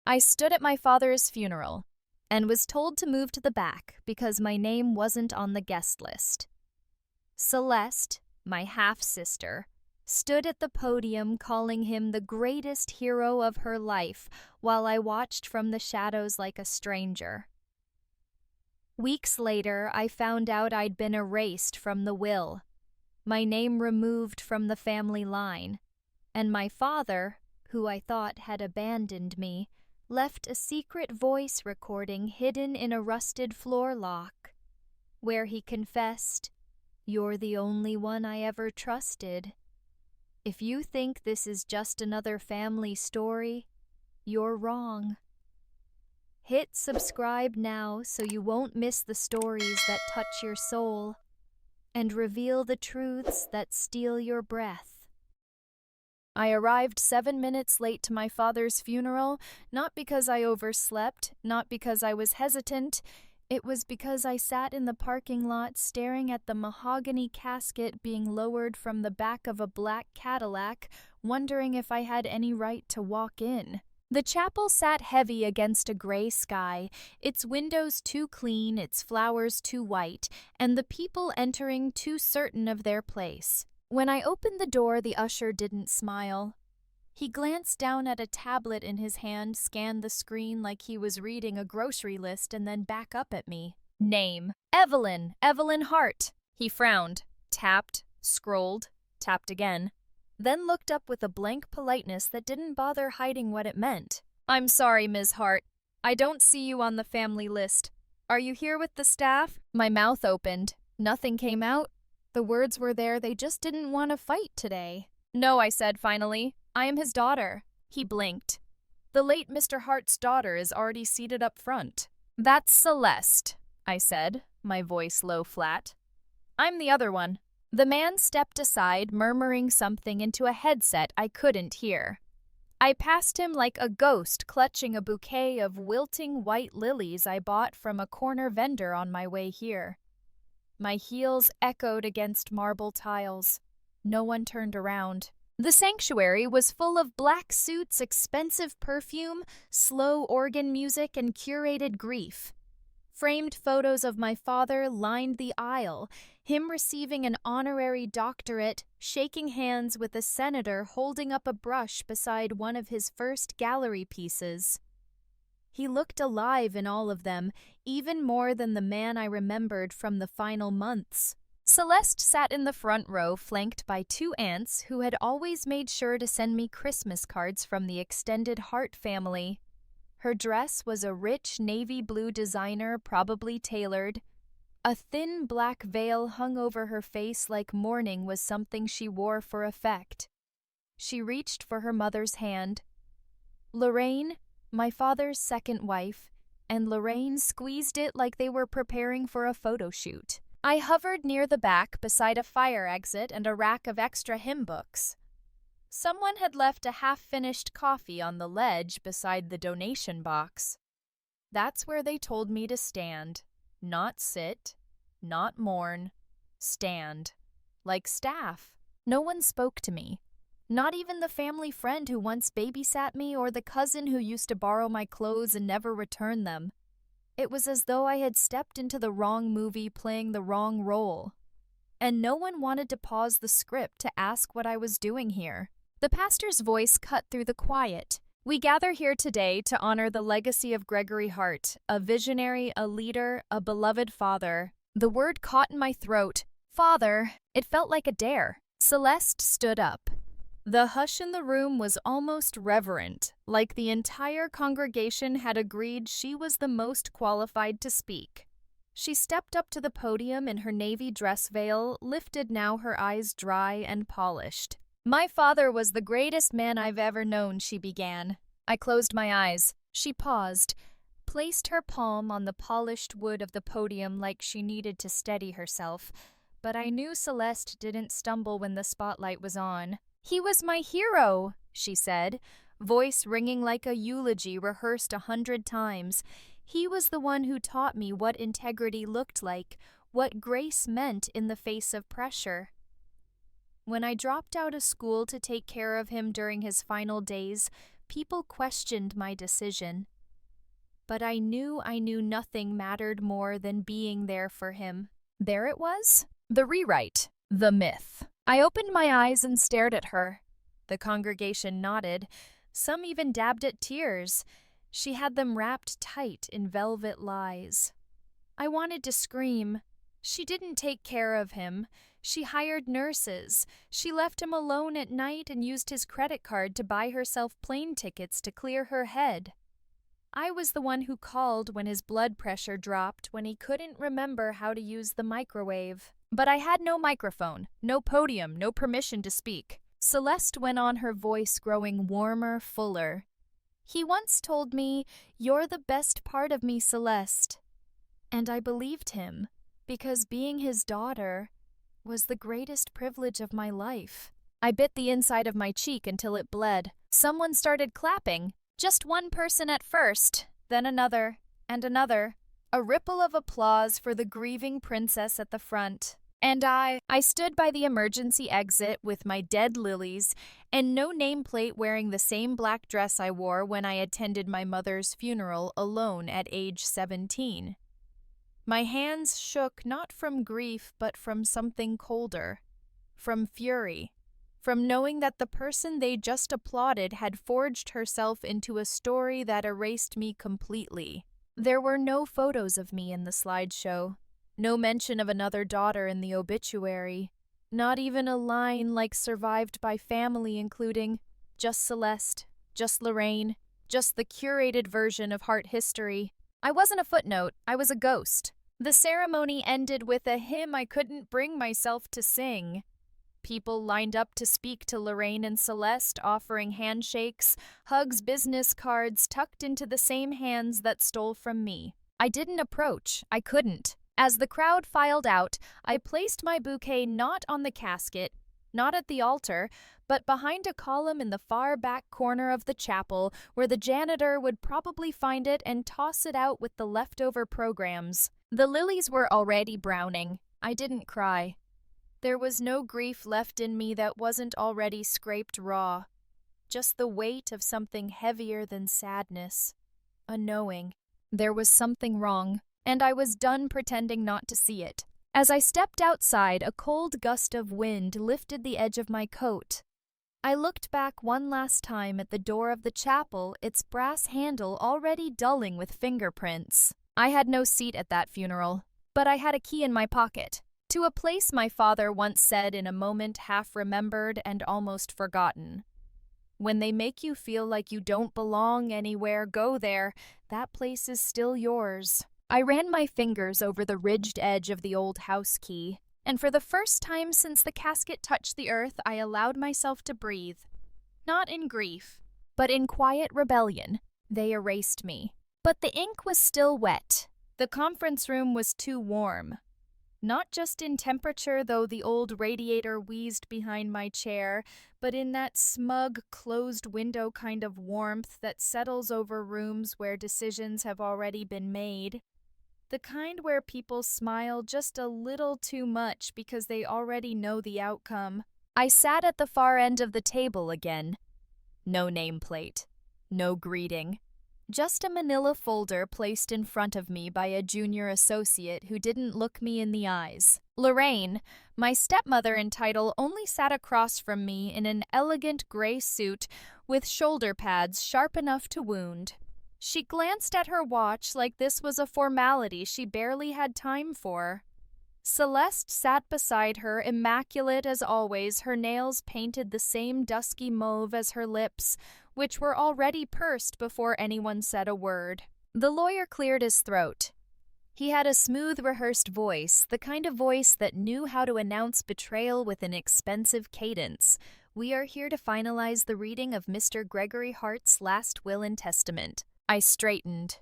I stood at my father's funeral and was told to move to the back because my name wasn't on the guest list. Celeste, my half-sister, stood at the podium calling him the greatest hero of her life while I watched from the shadows like a stranger. Weeks later, I found out I'd been erased from the will, my name removed from the family line, and my father, who I thought had abandoned me, left a secret voice recording hidden in a rusted floor lock, where he confessed, "You're the only one I ever trusted. If you think this is just another family story, you're wrong." Hit subscribe now so you won't miss the stories that touch your soul and reveal the truths that steal your breath. I arrived 7 minutes late to my father's funeral, not because I overslept, not because I was hesitant. It was because I sat in the parking lot staring at the mahogany casket being lowered from the back of a black Cadillac, wondering if I had any right to walk in. The chapel sat heavy against a gray sky, its windows too clean, its flowers too white, and the people entering too certain of their place. When I opened the door, the usher didn't smile. He glanced down at a tablet in his hand, scanned the screen like he was reading a grocery list, and then back up at me. Name: Evelyn, Evelyn Hart. He frowned, tapped, scrolled, tapped again, then looked up with a blank politeness that didn't bother hiding what it meant. "I'm sorry, Ms. Hart. I don't see you on the family list. Are you here with the staff?" My mouth opened. Nothing came out. The words were there, they just didn't want to fight today. "No," I said finally. "I am his daughter." He blinked. "The late Mr. Hart's daughter is already seated up front." "That's Celeste," I said, my voice low flat. "I'm the other one." The man stepped aside, murmuring something into a headset I couldn't hear. I passed him like a ghost, clutching a bouquet of wilting white lilies I bought from a corner vendor on my way here. My heels echoed against marble tiles. No one turned around. The sanctuary was full of black suits, expensive perfume, slow organ music, and curated grief. Framed photos of my father lined the aisle, him receiving an honorary doctorate, shaking hands with a senator holding up a brush beside one of his first gallery pieces. He looked alive in all of them, even more than the man I remembered from the final months. Celeste sat in the front row, flanked by 2 aunts who had always made sure to send me Christmas cards from the extended Hart family. Her dress was a rich navy blue designer, probably tailored. A thin black veil hung over her face like mourning was something she wore for effect. She reached for her mother's hand. Lorraine, my father's second wife, and Lorraine squeezed it like they were preparing for a photo shoot. I hovered near the back beside a fire exit and a rack of extra hymn books. Someone had left a half-finished coffee on the ledge beside the donation box. That's where they told me to stand. Not sit, not mourn, stand. Like staff. No one spoke to me. Not even the family friend who once babysat me or the cousin who used to borrow my clothes and never return them. It was as though I had stepped into the wrong movie playing the wrong role. And no one wanted to pause the script to ask what I was doing here. The pastor's voice cut through the quiet. "We gather here today to honor the legacy of Gregory Hart, a visionary, a leader, a beloved father." The word caught in my throat. Father. It felt like a dare. Celeste stood up. The hush in the room was almost reverent, like the entire congregation had agreed she was the most qualified to speak. She stepped up to the podium in her navy dress veil, lifted now, her eyes dry and polished. "My father was the greatest man I've ever known," she began. I closed my eyes. She paused, placed her palm on the polished wood of the podium like she needed to steady herself, but I knew Celeste didn't stumble when the spotlight was on. "He was my hero," she said, voice ringing like a eulogy rehearsed 100 times. "He was the one who taught me what integrity looked like, what grace meant in the face of pressure. When I dropped out of school to take care of him during his final days, People questioned my decision. But I knew nothing mattered more than being there for him. There it was, the rewrite, the myth. I opened my eyes and stared at her. The congregation nodded. Some even dabbed at tears. She had them wrapped tight in velvet lies. I wanted to scream. She didn't take care of him. She hired nurses. She left him alone at night and used his credit card to buy herself plane tickets to clear her head. I was the one who called when his blood pressure dropped when he couldn't remember how to use the microwave. But I had no microphone, no podium, no permission to speak. Celeste went on, her voice growing warmer, fuller. He once told me, "You're the best part of me, Celeste." And I believed him, because being his daughter was the greatest privilege of my life. I bit the inside of my cheek until it bled. Someone started clapping. Just one person at first, then another, and another. A ripple of applause for the grieving princess at the front. And I stood by the emergency exit with my dead lilies and no nameplate, wearing the same black dress I wore when I attended my mother's funeral alone at age 17. My hands shook not from grief but from something colder, from fury, from knowing that the person they just applauded had forged herself into a story that erased me completely. There were no photos of me in the slideshow, no mention of another daughter in the obituary, not even a line like survived by family including just Celeste, just Lorraine, just the curated version of heart history. I wasn't a footnote, I was a ghost. The ceremony ended with a hymn I couldn't bring myself to sing. People lined up to speak to Lorraine and Celeste, offering handshakes, hugs, business cards tucked into the same hands that stole from me. I didn't approach. I couldn't. As the crowd filed out, I placed my bouquet not on the casket, not at the altar, but behind a column in the far back corner of the chapel, where the janitor would probably find it and toss it out with the leftover programs. The lilies were already browning. I didn't cry. There was no grief left in me that wasn't already scraped raw. Just the weight of something heavier than sadness. A knowing. There was something wrong, and I was done pretending not to see it. As I stepped outside, a cold gust of wind lifted the edge of my coat. I looked back one last time at the door of the chapel, its brass handle already dulling with fingerprints. I had no seat at that funeral, but I had a key in my pocket. To a place my father once said in a moment half remembered and almost forgotten. When they make you feel like you don't belong anywhere, go there. That place is still yours. I ran my fingers over the ridged edge of the old house key, and for the first time since the casket touched the earth, I allowed myself to breathe. Not in grief, but in quiet rebellion. They erased me. But the ink was still wet. The conference room was too warm. Not just in temperature, though the old radiator wheezed behind my chair, but in that smug, closed window kind of warmth that settles over rooms where decisions have already been made. The kind where people smile just a little too much because they already know the outcome. I sat at the far end of the table again. No nameplate. No greeting. Just a manila folder placed in front of me by a junior associate who didn't look me in the eyes. Lorraine, my stepmother in title, only sat across from me in an elegant gray suit with shoulder pads sharp enough to wound. She glanced at her watch like this was a formality she barely had time for. Celeste sat beside her, immaculate as always, her nails painted the same dusky mauve as her lips, which were already pursed before anyone said a word. The lawyer cleared his throat. He had a smooth, rehearsed voice, the kind of voice that knew how to announce betrayal with an expensive cadence. We are here to finalize the reading of Mr. Gregory Hart's last will and testament. I straightened.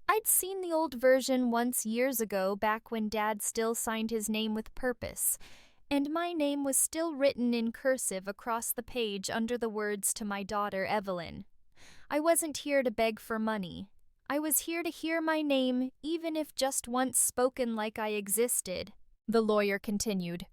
I'd seen the old version once years ago, back when Dad still signed his name with purpose, and my name was still written in cursive across the page under the words to my daughter Evelyn. I wasn't here to beg for money. I was here to hear my name, even if just once spoken like I existed. The lawyer continued.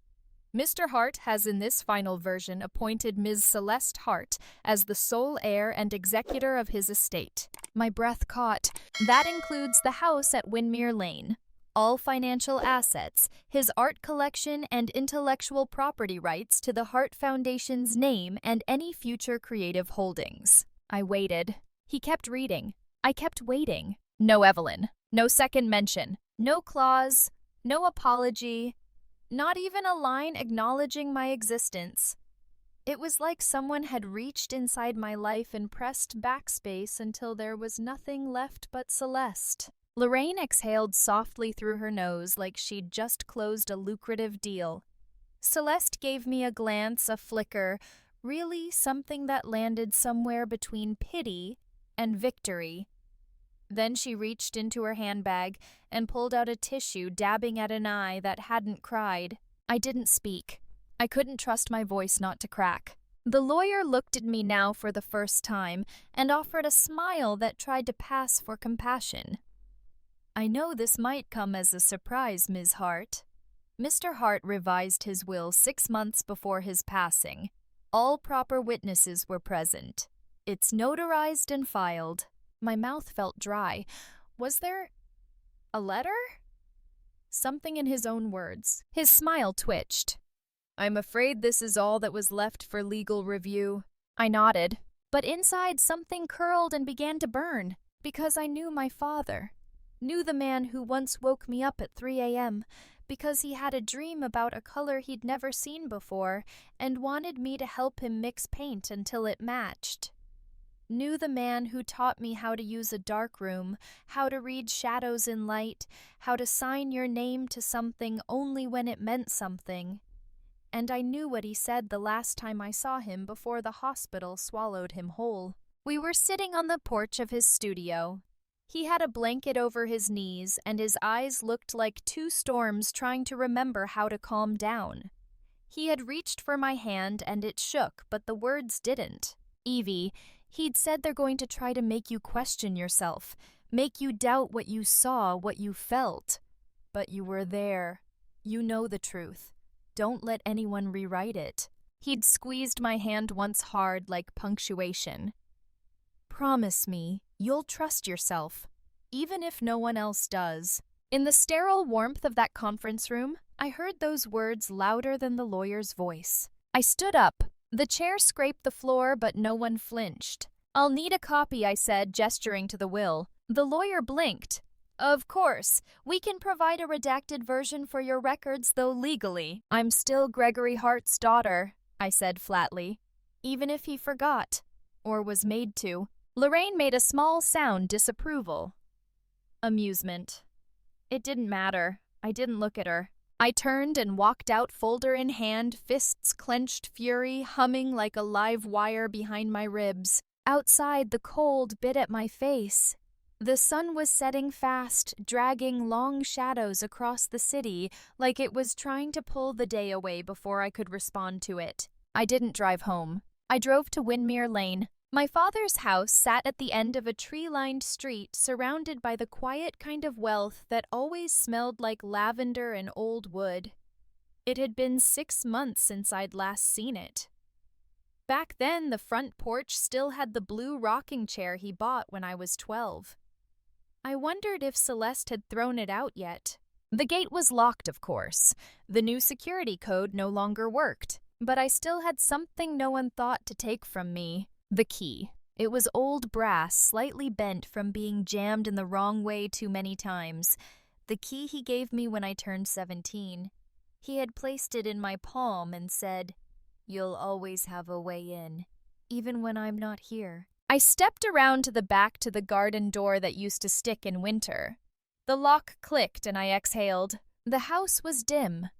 Mr. Hart has in this final version appointed Ms. Celeste Hart as the sole heir and executor of his estate. My breath caught. That includes the house at Windmere Lane, all financial assets, his art collection, and intellectual property rights to the Hart Foundation's name and any future creative holdings. I waited. He kept reading. I kept waiting. No Evelyn. No second mention. No clause. No apology. Not even a line acknowledging my existence. It was like someone had reached inside my life and pressed backspace until there was nothing left but Celeste. Lorraine exhaled softly through her nose like she'd just closed a lucrative deal. Celeste gave me a glance, a flicker, really something that landed somewhere between pity and victory. Then she reached into her handbag and pulled out a tissue, dabbing at an eye that hadn't cried. I didn't speak. I couldn't trust my voice not to crack. The lawyer looked at me now for the first time and offered a smile that tried to pass for compassion. I know this might come as a surprise, Ms. Hart. Mr. Hart revised his will 6 months before his passing. All proper witnesses were present. It's notarized and filed. My mouth felt dry. Was there a letter? Something in his own words. His smile twitched. I'm afraid this is all that was left for legal review. I nodded, but inside something curled and began to burn, because I knew my father. Knew the man who once woke me up at 3 a.m., because he had a dream about a color he'd never seen before and wanted me to help him mix paint until it matched. Knew the man who taught me how to use a darkroom, how to read shadows in light, how to sign your name to something only when it meant something. And I knew what he said the last time I saw him before the hospital swallowed him whole. We were sitting on the porch of his studio. He had a blanket over his knees, and his eyes looked like two storms trying to remember how to calm down. He had reached for my hand, and it shook, but the words didn't. Evie, he'd said they're going to try to make you question yourself, make you doubt what you saw, what you felt. But you were there. You know the truth. Don't let anyone rewrite it. He'd squeezed my hand once hard like punctuation. Promise me, you'll trust yourself, even if no one else does. In the sterile warmth of that conference room, I heard those words louder than the lawyer's voice. I stood up. The chair scraped the floor, but no one flinched. I'll need a copy, I said, gesturing to the will. The lawyer blinked. Of course, we can provide a redacted version for your records, though legally. I'm still Gregory Hart's daughter, I said flatly. Even if he forgot, or was made to. Lorraine made a small sound disapproval. Amusement. It didn't matter. I didn't look at her. I turned and walked out, folder in hand, fists clenched fury, humming like a live wire behind my ribs. Outside, the cold bit at my face. The sun was setting fast, dragging long shadows across the city, like it was trying to pull the day away before I could respond to it. I didn't drive home. I drove to Windmere Lane. My father's house sat at the end of a tree-lined street surrounded by the quiet kind of wealth that always smelled like lavender and old wood. It had been 6 months since I'd last seen it. Back then, the front porch still had the blue rocking chair he bought when I was 12. I wondered if Celeste had thrown it out yet. The gate was locked, of course. The new security code no longer worked, but I still had something no one thought to take from me. The key. It was old brass, slightly bent from being jammed in the wrong way too many times. The key he gave me when I turned 17. He had placed it in my palm and said, "You'll always have a way in, even when I'm not here." I stepped around to the back to the garden door that used to stick in winter. The lock clicked and I exhaled. The house was dim,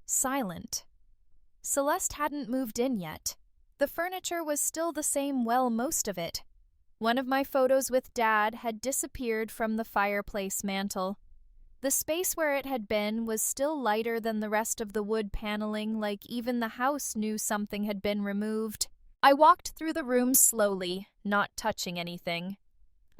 silent. Celeste hadn't moved in yet. The furniture was still the same, well, most of it. One of my photos with Dad had disappeared from the fireplace mantel. The space where it had been was still lighter than the rest of the wood paneling, like even the house knew something had been removed. I walked through the room slowly, not touching anything.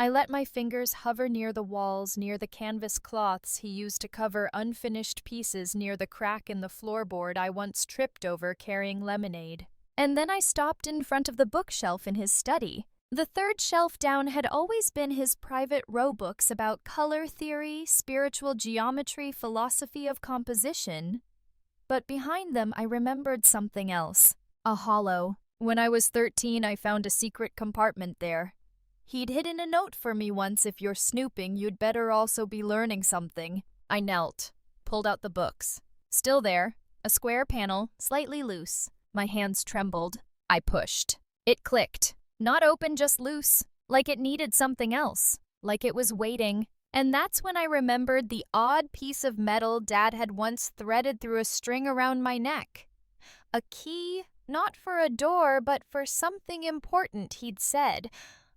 I let my fingers hover near the walls, near the canvas cloths he used to cover unfinished pieces, near the crack in the floorboard I once tripped over carrying lemonade. And then I stopped in front of the bookshelf in his study. The third shelf down had always been his private row books about color theory, spiritual geometry, philosophy of composition. But behind them I remembered something else. A hollow. When I was 13, I found a secret compartment there. He'd hidden a note for me once: if you're snooping, you'd better also be learning something. I knelt, pulled out the books. Still there, a square panel, slightly loose. My hands trembled. I pushed. It clicked. Not open, just loose. Like it needed something else. Like it was waiting. And that's when I remembered the odd piece of metal Dad had once threaded through a string around my neck. A key, not for a door, but for something important, he'd said.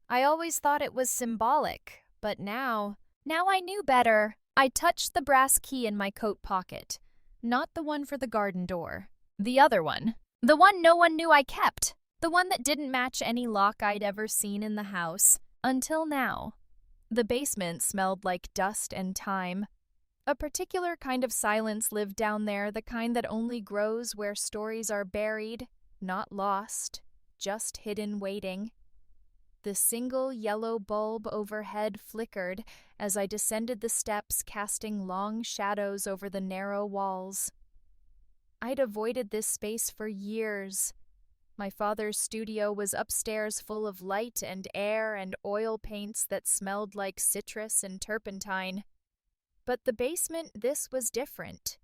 I always thought it was symbolic, but now I knew better. I touched the brass key in my coat pocket. Not the one for the garden door. The other one. The one no one knew I kept. The one that didn't match any lock I'd ever seen in the house. Until now. The basement smelled like dust and time. A particular kind of silence lived down there, the kind that only grows where stories are buried, not lost, just hidden waiting. The single yellow bulb overhead flickered as I descended the steps, casting long shadows over the narrow walls. I'd avoided this space for years. My father's studio was upstairs, full of light and air and oil paints that smelled like citrus and turpentine. But the basement, this was different.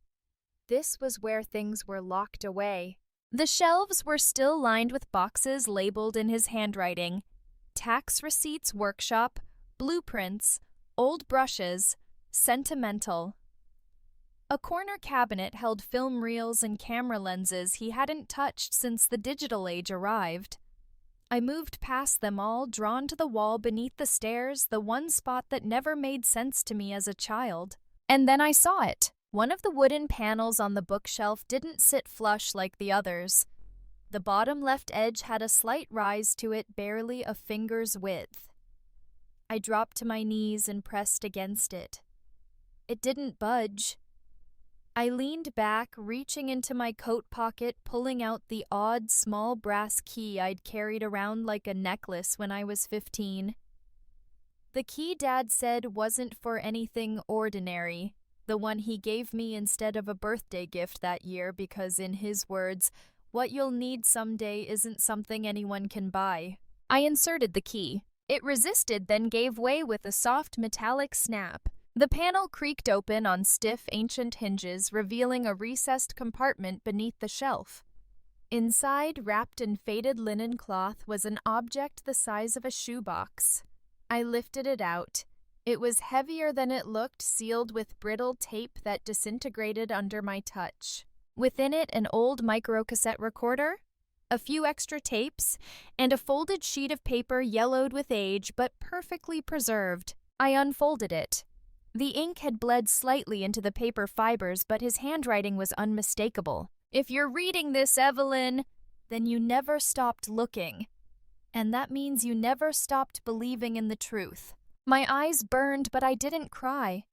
This was where things were locked away. The shelves were still lined with boxes labeled in his handwriting. Tax receipts workshop, blueprints, old brushes, sentimental. A corner cabinet held film reels and camera lenses he hadn't touched since the digital age arrived. I moved past them all, drawn to the wall beneath the stairs, the one spot that never made sense to me as a child. And then I saw it. One of the wooden panels on the bookshelf didn't sit flush like the others. The bottom left edge had a slight rise to it, barely a finger's width. I dropped to my knees and pressed against it. It didn't budge. I leaned back, reaching into my coat pocket, pulling out the odd small brass key I'd carried around like a necklace when I was 15. The key Dad said wasn't for anything ordinary, the one he gave me instead of a birthday gift that year because, in his words, what you'll need someday isn't something anyone can buy. I inserted the key. It resisted, then gave way with a soft metallic snap. The panel creaked open on stiff, ancient hinges, revealing a recessed compartment beneath the shelf. Inside, wrapped in faded linen cloth, was an object the size of a shoebox. I lifted it out. It was heavier than it looked, sealed with brittle tape that disintegrated under my touch. Within it, an old microcassette recorder, a few extra tapes, and a folded sheet of paper yellowed with age but perfectly preserved. I unfolded it. The ink had bled slightly into the paper fibers, but his handwriting was unmistakable. If you're reading this, Evelyn, then you never stopped looking. And that means you never stopped believing in the truth. My eyes burned, but I didn't cry.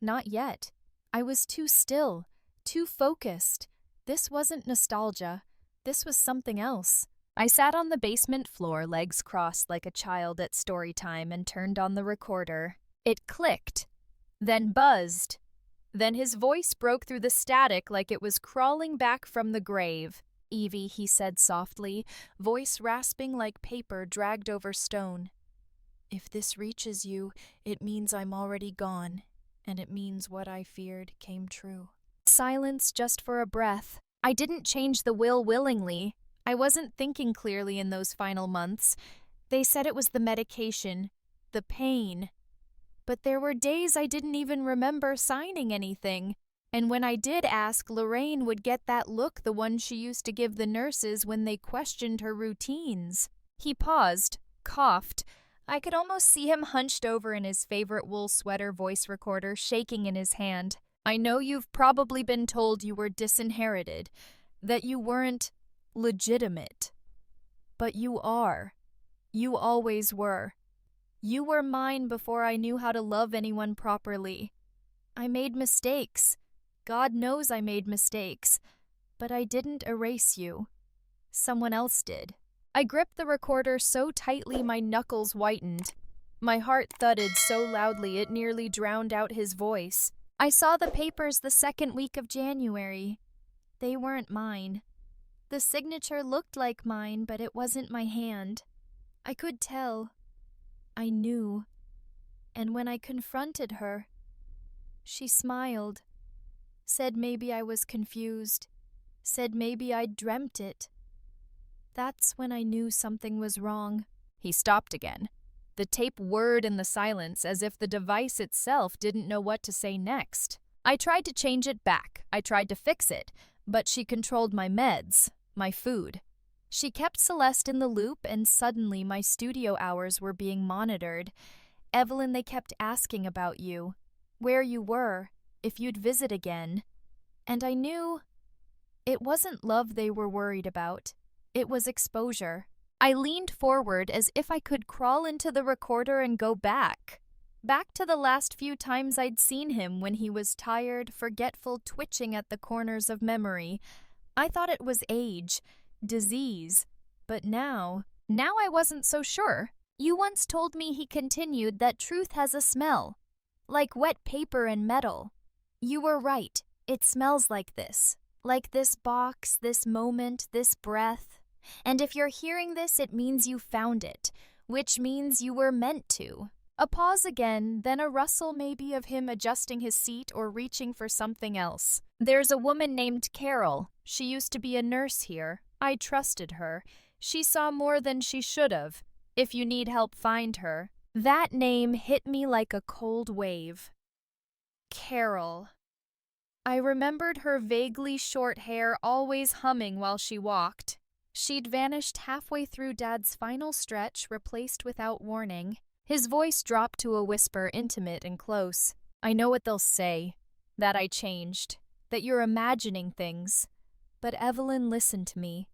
Not yet. I was too still, too focused. This wasn't nostalgia. This was something else. I sat on the basement floor, legs crossed like a child at story time, and turned on the recorder. It clicked, then buzzed. Then his voice broke through the static like it was crawling back from the grave. "Evie," he said softly, voice rasping like paper dragged over stone. "If this reaches you, it means I'm already gone, and it means what I feared came true." Silence just for a breath. I didn't change the will willingly. I wasn't thinking clearly in those final months. They said it was the medication, the pain. But there were days I didn't even remember signing anything. And when I did ask, Lorraine would get that look, the one she used to give the nurses when they questioned her routines. He paused, coughed. I could almost see him hunched over in his favorite wool sweater voice recorder, shaking in his hand. "I know you've probably been told you were disinherited, that you weren't legitimate. But you are. You always were. You were mine before I knew how to love anyone properly. I made mistakes. God knows I made mistakes. But I didn't erase you. Someone else did. I gripped the recorder so tightly my knuckles whitened. My heart thudded so loudly it nearly drowned out his voice. I saw the papers the second week of January. They weren't mine. The signature looked like mine, but it wasn't my hand. I could tell. I knew. And when I confronted her, she smiled, said maybe I was confused, said maybe I'd dreamt it. That's when I knew something was wrong. He stopped again. The tape whirred in the silence as if the device itself didn't know what to say next. I tried to change it back. I tried to fix it, but she controlled my meds, my food. She kept Celeste in the loop, and suddenly my studio hours were being monitored. Evelyn, they kept asking about you, where you were, if you'd visit again. And I knew it wasn't love they were worried about. It was exposure. I leaned forward as if I could crawl into the recorder and go back. Back to the last few times I'd seen him when he was tired, forgetful, twitching at the corners of memory. I thought it was age, disease. But now I wasn't so sure. You once told me, he continued, that truth has a smell, like wet paper and metal. You were right. It smells like this box, this moment, this breath. And if you're hearing this, it means you found it, which means you were meant to. A pause again, then a rustle maybe of him adjusting his seat or reaching for something else. There's a woman named Carol. She used to be a nurse here. I trusted her. She saw more than she should have. If you need help, find her. That name hit me like a cold wave. Carol. I remembered her vaguely short hair always humming while she walked. She'd vanished halfway through Dad's final stretch, replaced without warning. His voice dropped to a whisper, intimate and close. I know what they'll say, that I changed, that you're imagining things. But Evelyn, listen to me.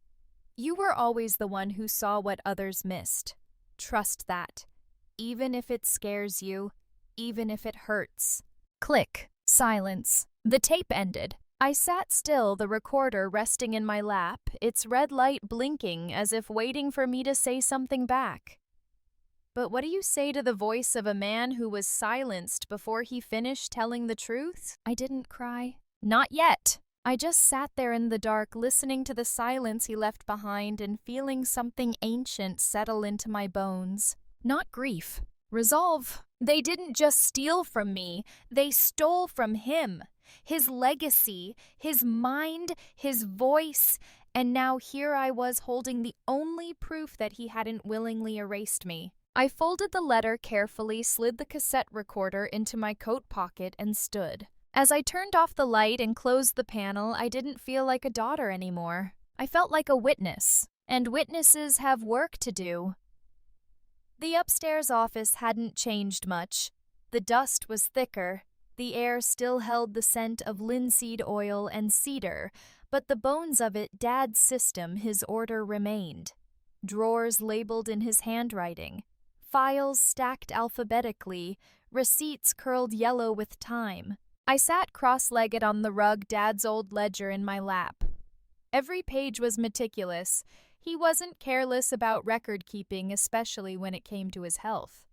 You were always the one who saw what others missed. Trust that. Even if it scares you, even if it hurts. Click. Silence. The tape ended. I sat still, the recorder resting in my lap, its red light blinking as if waiting for me to say something back. But what do you say to the voice of a man who was silenced before he finished telling the truth? I didn't cry. Not yet. I just sat there in the dark, listening to the silence he left behind and feeling something ancient settle into my bones. Not grief. Resolve. They didn't just steal from me, they stole from him. His legacy, his mind, his voice, and now here I was holding the only proof that he hadn't willingly erased me. I folded the letter carefully, slid the cassette recorder into my coat pocket, and stood. As I turned off the light and closed the panel, I didn't feel like a daughter anymore. I felt like a witness, and witnesses have work to do. The upstairs office hadn't changed much. The dust was thicker. The air still held the scent of linseed oil and cedar, but the bones of it, Dad's system, his order remained. Drawers labeled in his handwriting. Files stacked alphabetically. Receipts curled yellow with time. I sat cross-legged on the rug, Dad's old ledger in my lap. Every page was meticulous. He wasn't careless about record-keeping, especially when it came to his health.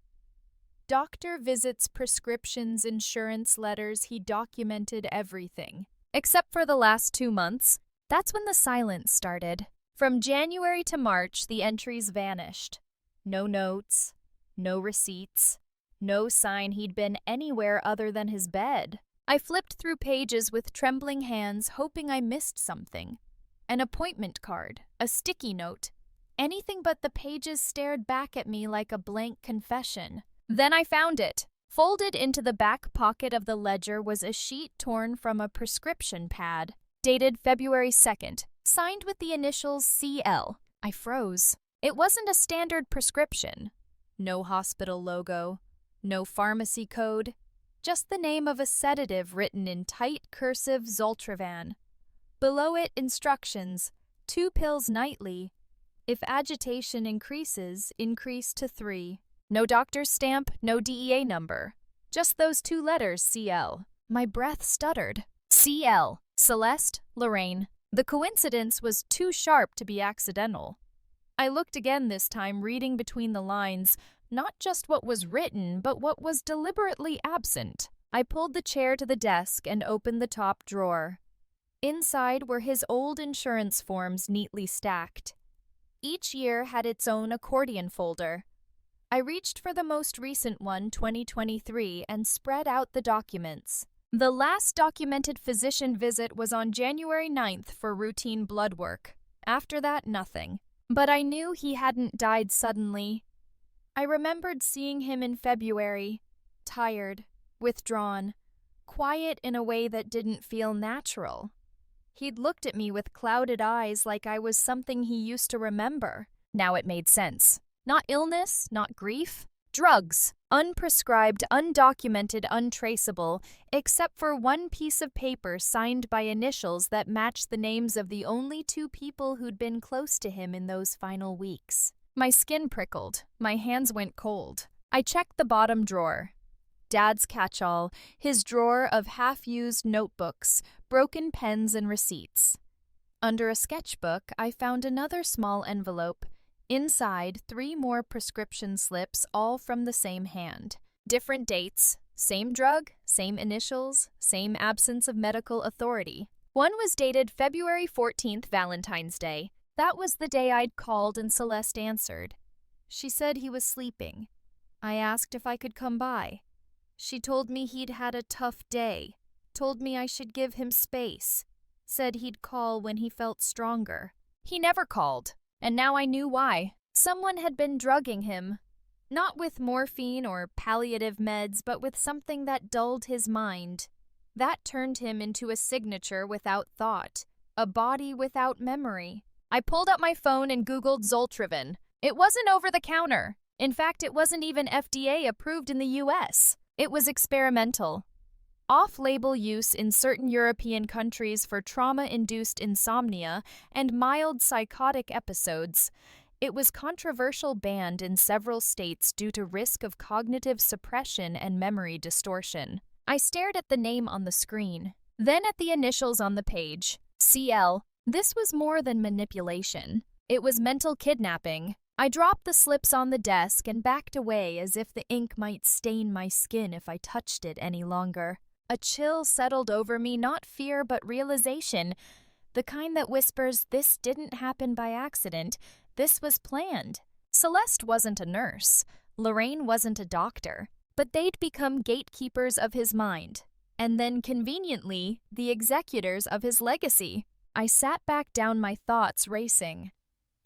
Doctor visits, prescriptions, insurance letters, he documented everything. Except for the last 2 months. That's when the silence started. From January to March, the entries vanished. No notes, no receipts, no sign he'd been anywhere other than his bed. I flipped through pages with trembling hands, hoping I missed something. An appointment card, a sticky note. Anything but the pages stared back at me like a blank confession. Then I found it. Folded into the back pocket of the ledger was a sheet torn from a prescription pad, dated February 2nd, signed with the initials CL. I froze. It wasn't a standard prescription. No hospital logo, no pharmacy code, just the name of a sedative written in tight cursive Zoltravan. Below it, instructions: 2 pills nightly. If agitation increases, increase to 3. No doctor's stamp, no DEA number. Just those two letters, CL. My breath stuttered. CL. Celeste, Lorraine. The coincidence was too sharp to be accidental. I looked again this time, reading between the lines, not just what was written, but what was deliberately absent. I pulled the chair to the desk and opened the top drawer. Inside were his old insurance forms neatly stacked. Each year had its own accordion folder. I reached for the most recent one, 2023, and spread out the documents. The last documented physician visit was on January 9th for routine blood work. After that, nothing. But I knew he hadn't died suddenly. I remembered seeing him in February, tired, withdrawn, quiet in a way that didn't feel natural. He'd looked at me with clouded eyes like I was something he used to remember. Now it made sense. Not illness, not grief. Drugs. Unprescribed, undocumented, untraceable, except for one piece of paper signed by initials that matched the names of the only two people who'd been close to him in those final weeks. My skin prickled. My hands went cold. I checked the bottom drawer. Dad's catch-all, his drawer of half-used notebooks, broken pens and receipts. Under a sketchbook, I found another small envelope. Inside, 3 more prescription slips, all from the same hand. Different dates, same drug, same initials, same absence of medical authority. One was dated February 14th, Valentine's Day. That was the day I'd called and Celeste answered. She said he was sleeping. I asked if I could come by. She told me he'd had a tough day, told me I should give him space, said he'd call when he felt stronger. He never called. And now I knew why. Someone had been drugging him. Not with morphine or palliative meds, but with something that dulled his mind. That turned him into a signature without thought, a body without memory. I pulled up my phone and Googled Zoltravin. It wasn't over the counter. In fact, it wasn't even FDA approved in the US. It was experimental. Off-label use in certain European countries for trauma-induced insomnia and mild psychotic episodes. It was controversial, banned in several states due to risk of cognitive suppression and memory distortion. I stared at the name on the screen, then at the initials on the page. CL. This was more than manipulation. It was mental kidnapping. I dropped the slips on the desk and backed away as if the ink might stain my skin if I touched it any longer. A chill settled over me, not fear but realization, the kind that whispers, this didn't happen by accident, this was planned. Celeste wasn't a nurse, Lorraine wasn't a doctor, but they'd become gatekeepers of his mind, and then conveniently, the executors of his legacy. I sat back down, my thoughts racing.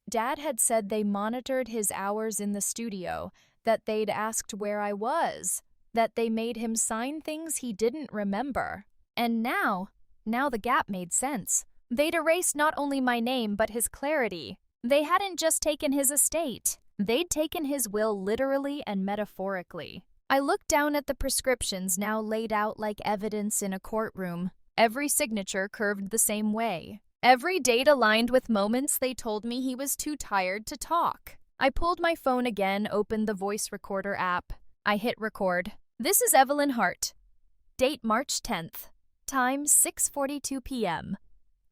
Dad had said they monitored his hours in the studio, that they'd asked where I was, that they made him sign things he didn't remember. And now the gap made sense. They'd erased not only my name, but his clarity. They hadn't just taken his estate. They'd taken his will literally and metaphorically. I looked down at the prescriptions now laid out like evidence in a courtroom. Every signature curved the same way. Every date aligned with moments they told me he was too tired to talk. I pulled my phone again, opened the voice recorder app. I hit record. This is Evelyn Hart. Date March 10th. Time 6:42 p.m.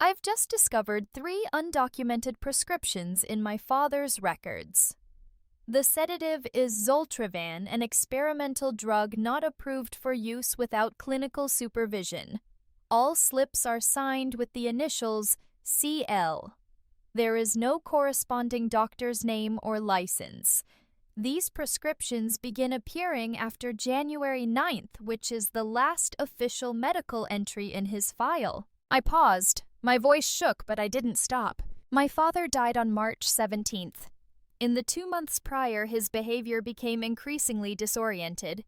I've just discovered 3 undocumented prescriptions in my father's records. The sedative is Zoltravin, an experimental drug not approved for use without clinical supervision. All slips are signed with the initials CL. There is no corresponding doctor's name or license. These prescriptions begin appearing after January 9th, which is the last official medical entry in his file. I paused. My voice shook, but I didn't stop. My father died on March 17th. In the 2 months prior, his behavior became increasingly disoriented.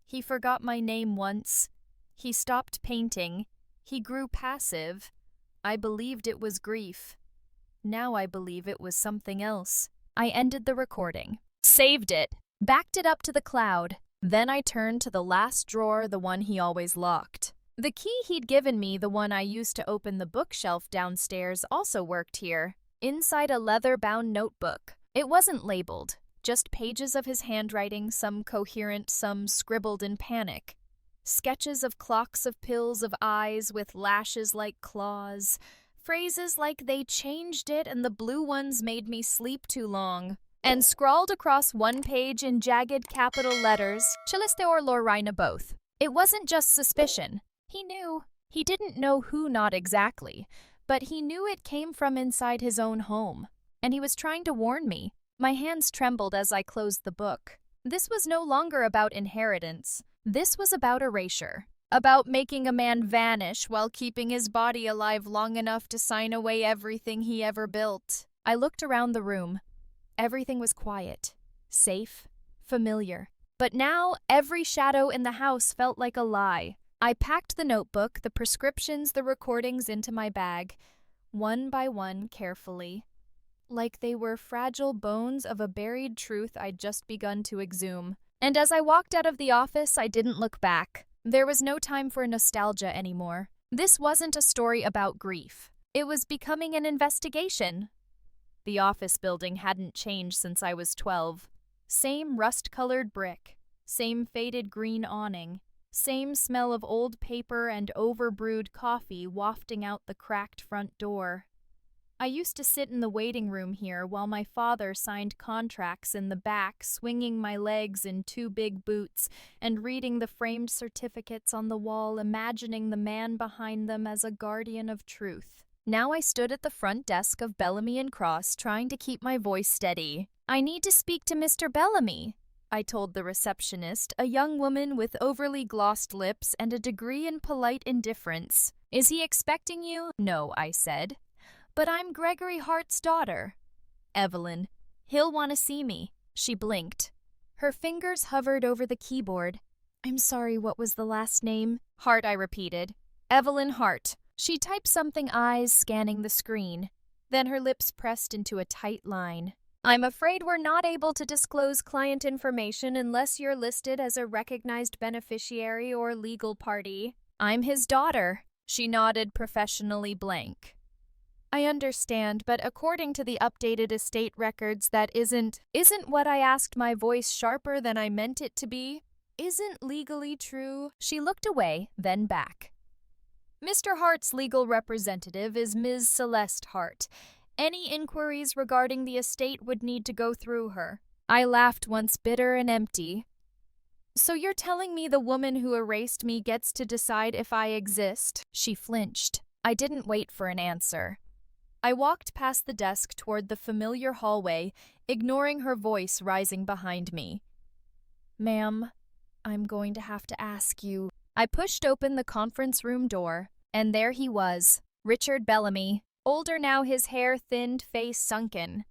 He forgot my name once. He stopped painting. He grew passive. I believed it was grief. Now I believe it was something else. I ended the recording. Saved it. Backed it up to the cloud. Then I turned to the last drawer, the one he always locked. The key he'd given me, the one I used to open the bookshelf downstairs, also worked here. Inside a leather-bound notebook. It wasn't labeled. Just pages of his handwriting, some coherent, some scribbled in panic. Sketches of clocks of pills of eyes with lashes like claws. Phrases like "they changed it and the blue ones made me sleep too long." And scrawled across one page in jagged capital letters, Chaliste or Lorina both. It wasn't just suspicion. He knew. He didn't know who, not exactly, but he knew it came from inside his own home. And he was trying to warn me. My hands trembled as I closed the book. This was no longer about inheritance. This was about erasure. About making a man vanish while keeping his body alive long enough to sign away everything he ever built. I looked around the room. Everything was quiet, safe, familiar. But now, every shadow in the house felt like a lie. I packed the notebook, the prescriptions, the recordings into my bag, one by one, carefully, like they were fragile bones of a buried truth I'd just begun to exhume. And as I walked out of the office, I didn't look back. There was no time for nostalgia anymore. This wasn't a story about grief. It was becoming an investigation. The office building hadn't changed since I was 12. Same rust-colored brick, same faded green awning, same smell of old paper and overbrewed coffee wafting out the cracked front door. I used to sit in the waiting room here while my father signed contracts in the back, swinging my legs in two big boots and reading the framed certificates on the wall, imagining the man behind them as a guardian of truth. Now I stood at the front desk of Bellamy and Cross, trying to keep my voice steady. "I need to speak to Mr. Bellamy," I told the receptionist, a young woman with overly glossed lips and a degree in polite indifference. "Is he expecting you?" "No," I said. "But I'm Gregory Hart's daughter." "Evelyn. He'll want to see me." She blinked. Her fingers hovered over the keyboard. "I'm sorry, what was the last name?" "Hart," I repeated. "Evelyn Hart." She typed something, eyes scanning the screen. Then her lips pressed into a tight line. "I'm afraid we're not able to disclose client information unless you're listed as a recognized beneficiary or legal party." "I'm his daughter." She nodded, professionally blank. "I understand, but according to the updated estate records, that isn't what I asked, my voice sharper than I meant it to be. Isn't legally true." She looked away, then back. "Mr. Hart's legal representative is Ms. Celeste Hart. Any inquiries regarding the estate would need to go through her." I laughed, once bitter and empty. "So you're telling me the woman who erased me gets to decide if I exist?" She flinched. I didn't wait for an answer. I walked past the desk toward the familiar hallway, ignoring her voice rising behind me. "Ma'am, I'm going to have to ask you." I pushed open the conference room door, and there he was, Richard Bellamy, older now, his hair thinned, face sunken.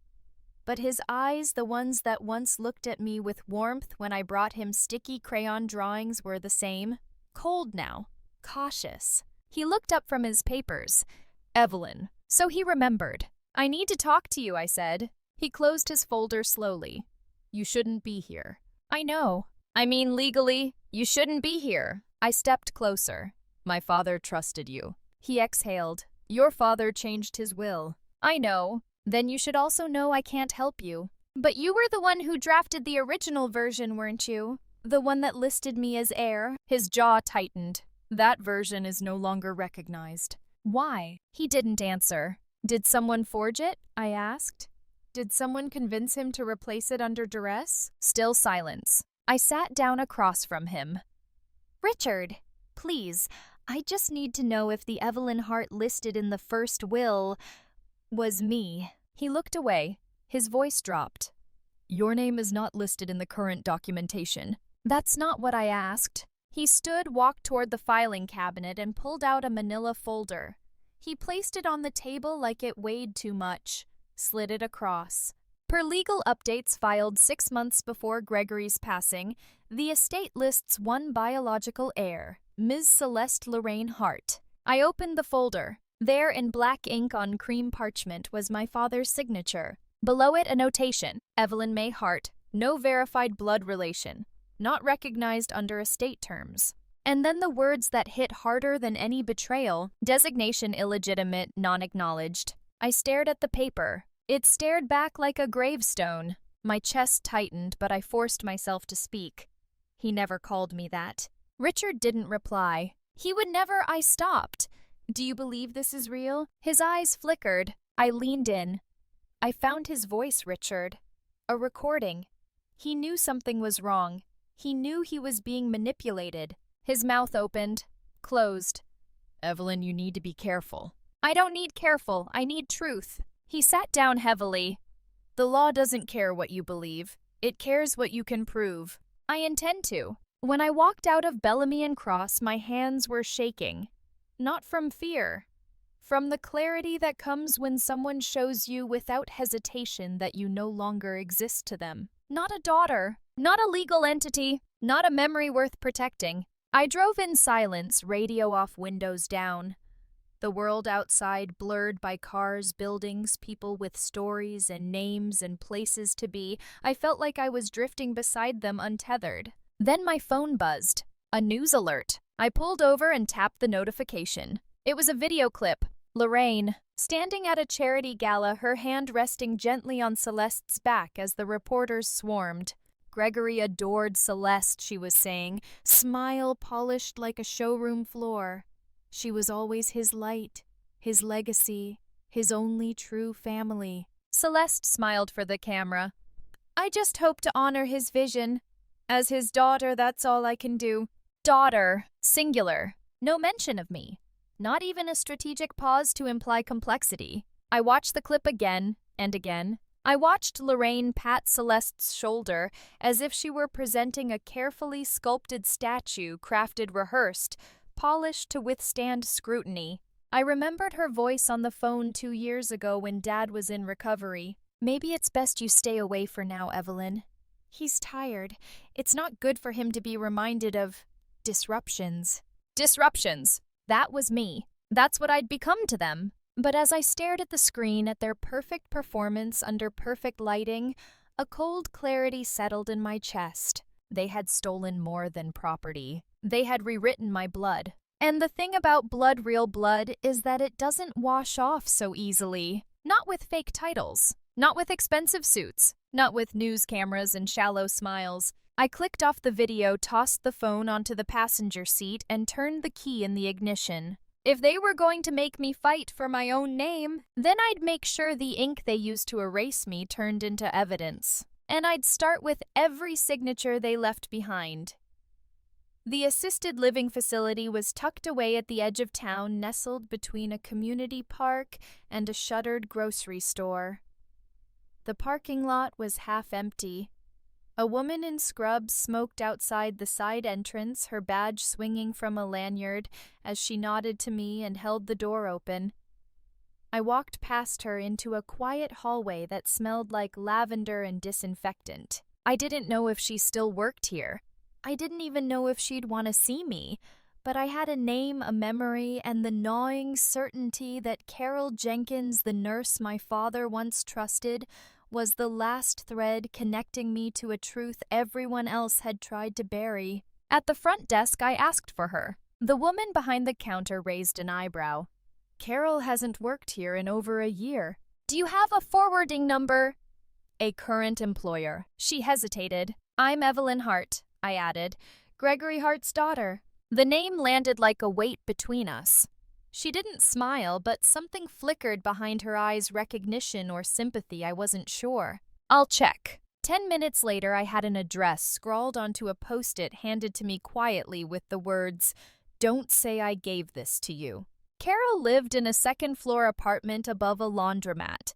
But his eyes, the ones that once looked at me with warmth when I brought him sticky crayon drawings, were the same. Cold now, cautious. He looked up from his papers. "Evelyn." So he remembered. "I need to talk to you," I said. He closed his folder slowly. "You shouldn't be here." "I know. I mean, legally, you shouldn't be here." I stepped closer. "My father trusted you." He exhaled. "Your father changed his will." "I know. Then you should also know I can't help you." "But you were the one who drafted the original version, weren't you? The one that listed me as heir?" His jaw tightened. "That version is no longer recognized." "Why?" He didn't answer. "Did someone forge it?" I asked. "Did someone convince him to replace it under duress?" Still silence. I sat down across from him. "Richard, please, I just need to know if the Evelyn Hart listed in the first will was me." He looked away. His voice dropped. "Your name is not listed in the current documentation." "That's not what I asked." He stood, walked toward the filing cabinet, and pulled out a manila folder. He placed it on the table like it weighed too much, slid it across. Per legal updates filed 6 months before Gregory's passing, the estate lists one biological heir, Ms. Celeste Lorraine Hart. I opened the folder. There, in black ink on cream parchment, was my father's signature. Below it, a notation: Evelyn May Hart, no verified blood relation. Not recognized under estate terms. And then the words that hit harder than any betrayal: designation illegitimate, non-acknowledged. I stared at the paper. It stared back like a gravestone. My chest tightened, but I forced myself to speak. He never called me that. Richard didn't reply. He would never. I stopped. Do you believe this is real? His eyes flickered. I leaned in. I found his voice, Richard. A recording. He knew something was wrong. He knew he was being manipulated. His mouth opened, closed. Evelyn, you need to be careful. I don't need careful. I need truth. He sat down heavily. The law doesn't care what you believe. It cares what you can prove. I intend to. When I walked out of Bellamy and Cross, my hands were shaking. Not from fear. From the clarity that comes when someone shows you without hesitation that you no longer exist to them. Not a daughter. Not a legal entity. Not a memory worth protecting. I drove in silence, radio off, windows down. The world outside blurred by cars, buildings, people with stories and names and places to be. I felt like I was drifting beside them untethered. Then my phone buzzed. A news alert. I pulled over and tapped the notification. It was a video clip. Lorraine, standing at a charity gala, her hand resting gently on Celeste's back as the reporters swarmed. Gregory adored Celeste, she was saying, smile polished like a showroom floor. She was always his light, his legacy, his only true family. Celeste smiled for the camera. I just hope to honor his vision. As his daughter, that's all I can do. Daughter, singular. No mention of me. Not even a strategic pause to imply complexity. I watched the clip again and again. I watched Lorraine pat Celeste's shoulder as if she were presenting a carefully sculpted statue, crafted, rehearsed, polished to withstand scrutiny. I remembered her voice on the phone 2 years ago when Dad was in recovery. Maybe it's best you stay away for now, Evelyn. He's tired. It's not good for him to be reminded of disruptions. Disruptions. That was me. That's what I'd become to them. But as I stared at the screen at their perfect performance under perfect lighting, a cold clarity settled in my chest. They had stolen more than property. They had rewritten my blood. And the thing about blood, real blood, is that it doesn't wash off so easily. Not with fake titles. Not with expensive suits. Not with news cameras and shallow smiles. I clicked off the video, tossed the phone onto the passenger seat, and turned the key in the ignition. If they were going to make me fight for my own name, then I'd make sure the ink they used to erase me turned into evidence. And I'd start with every signature they left behind. The assisted living facility was tucked away at the edge of town, nestled between a community park and a shuttered grocery store. The parking lot was half empty. A woman in scrubs smoked outside the side entrance, her badge swinging from a lanyard as she nodded to me and held the door open. I walked past her into a quiet hallway that smelled like lavender and disinfectant. I didn't know if she still worked here. I didn't even know if she'd want to see me, but I had a name, a memory, and the gnawing certainty that Carol Jenkins, the nurse my father once trusted, was the last thread connecting me to a truth everyone else had tried to bury. At the front desk, I asked for her. The woman behind the counter raised an eyebrow. Carol hasn't worked here in over a year. Do you have a forwarding number? A current employer. She hesitated. I'm Evelyn Hart, I added. Gregory Hart's daughter. The name landed like a weight between us. She didn't smile, but something flickered behind her eyes, recognition or sympathy, I wasn't sure. I'll check. 10 minutes later, I had an address scrawled onto a post-it handed to me quietly with the words, "Don't say I gave this to you." Carol lived in a second-floor apartment above a laundromat.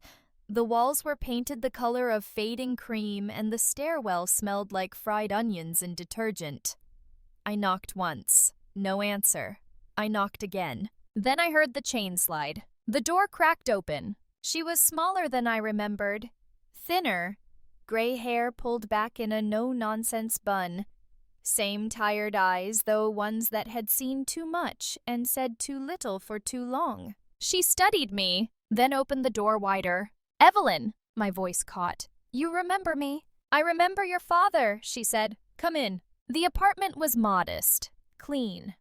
The walls were painted the color of fading cream, and the stairwell smelled like fried onions and detergent. I knocked once. No answer. I knocked again. Then I heard the chain slide. The door cracked open. She was smaller than I remembered. Thinner. Gray hair pulled back in a no-nonsense bun. Same tired eyes, though ones that had seen too much and said too little for too long. She studied me, then opened the door wider. "Evelyn," my voice caught. "You remember me?" "I remember your father," she said. "Come in." The apartment was modest, clean.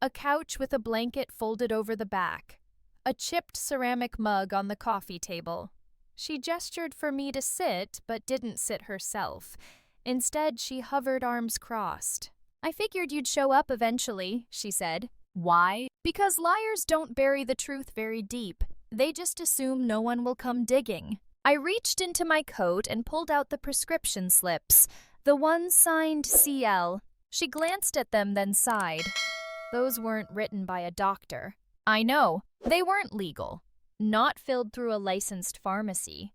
A couch with a blanket folded over the back. A chipped ceramic mug on the coffee table. She gestured for me to sit, but didn't sit herself. Instead, she hovered arms crossed. I figured you'd show up eventually, she said. Why? Because liars don't bury the truth very deep. They just assume no one will come digging. I reached into my coat and pulled out the prescription slips, the ones signed CL. She glanced at them, then sighed. Those weren't written by a doctor. I know. They weren't legal. Not filled through a licensed pharmacy.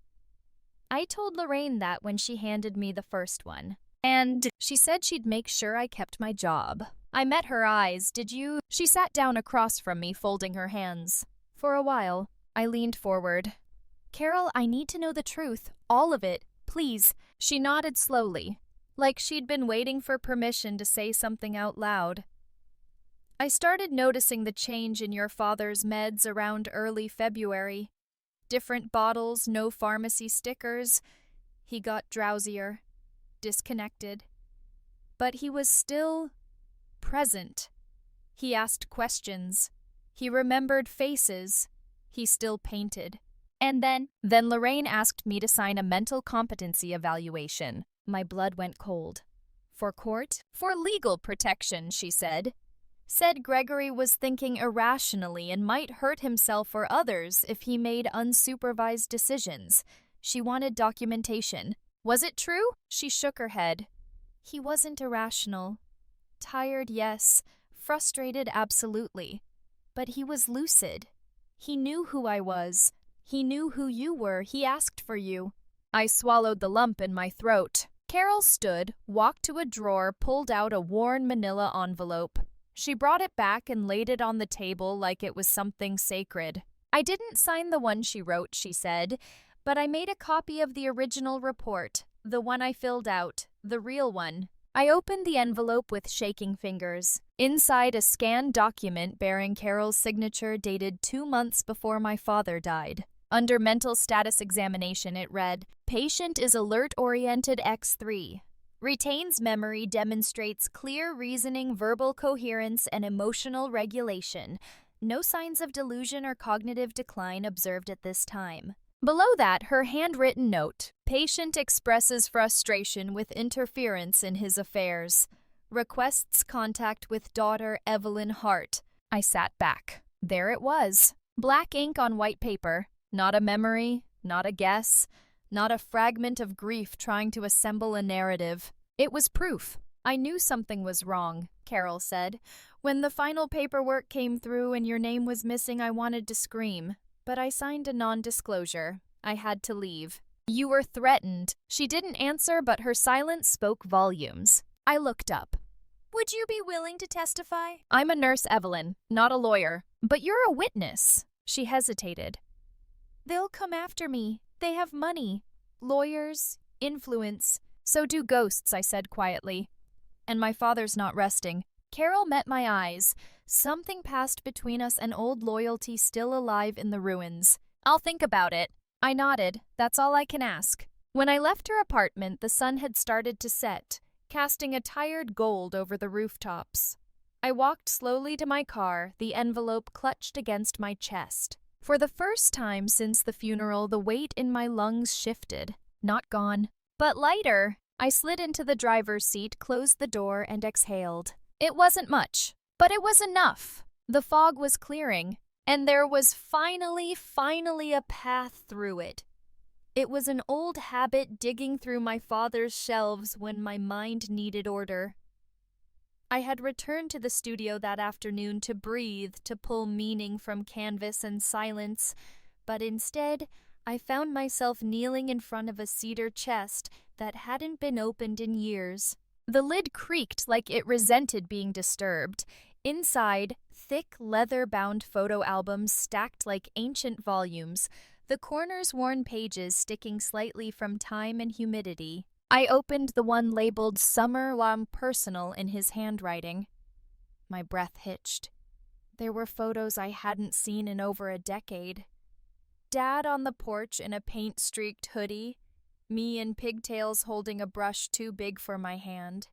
I told Lorraine that when she handed me the first one. And she said she'd make sure I kept my job. I met her eyes. Did you? She sat down across from me, folding her hands. For a while, I leaned forward. Carol, I need to know the truth. All of it. Please. She nodded slowly, like she'd been waiting for permission to say something out loud. I started noticing the change in your father's meds around early February. Different bottles, no pharmacy stickers. He got drowsier, disconnected. But he was still present. He asked questions. He remembered faces. He still painted. And then Lorraine asked me to sign a mental competency evaluation. My blood went cold. For court? For legal protection, she said. Said Gregory was thinking irrationally and might hurt himself or others if he made unsupervised decisions. She wanted documentation. Was it true? She shook her head. He wasn't irrational. Tired, yes. Frustrated, absolutely. But he was lucid. He knew who I was. He knew who you were. He asked for you. I swallowed the lump in my throat. Carol stood, walked to a drawer, pulled out a worn manila envelope. She brought it back and laid it on the table like it was something sacred. I didn't sign the one she wrote, she said, but I made a copy of the original report, the one I filled out, the real one. I opened the envelope with shaking fingers. Inside, a scanned document bearing Carol's signature dated 2 months before my father died. Under mental status examination, it read, Patient is alert-oriented X3. Retains memory, demonstrates clear reasoning, verbal coherence, and emotional regulation. No signs of delusion or cognitive decline observed at this time. Below that, her handwritten note. Patient expresses frustration with interference in his affairs. Requests contact with daughter Evelyn Hart. I sat back. There it was. Black ink on white paper. Not a memory, not a guess. Not a fragment of grief trying to assemble a narrative. It was proof. I knew something was wrong, Carol said. When the final paperwork came through and your name was missing, I wanted to scream. But I signed a non-disclosure. I had to leave. You were threatened. She didn't answer, but her silence spoke volumes. I looked up. Would you be willing to testify? I'm a nurse, Evelyn, not a lawyer. But you're a witness. She hesitated. They'll come after me. They have money, lawyers, influence. So do ghosts, I said quietly. And my father's not resting. Carol met my eyes. Something passed between us, an old loyalty still alive in the ruins. I'll think about it. I nodded. That's all I can ask. When I left her apartment, the sun had started to set, casting a tired gold over the rooftops. I walked slowly to my car, the envelope clutched against my chest. For the first time since the funeral, the weight in my lungs shifted. Not gone, but lighter. I slid into the driver's seat, closed the door, and exhaled. It wasn't much, but it was enough. The fog was clearing, and there was finally a path through it. It was an old habit digging through my father's shelves when my mind needed order. I had returned to the studio that afternoon to breathe, to pull meaning from canvas and silence, but instead, I found myself kneeling in front of a cedar chest that hadn't been opened in years. The lid creaked like it resented being disturbed. Inside, thick, leather-bound photo albums stacked like ancient volumes, the corners worn pages sticking slightly from time and humidity. I opened the one labeled Summer Lam Personal in his handwriting. My breath hitched. There were photos I hadn't seen in over a decade. Dad on the porch in a paint-streaked hoodie, me in pigtails holding a brush too big for my hand.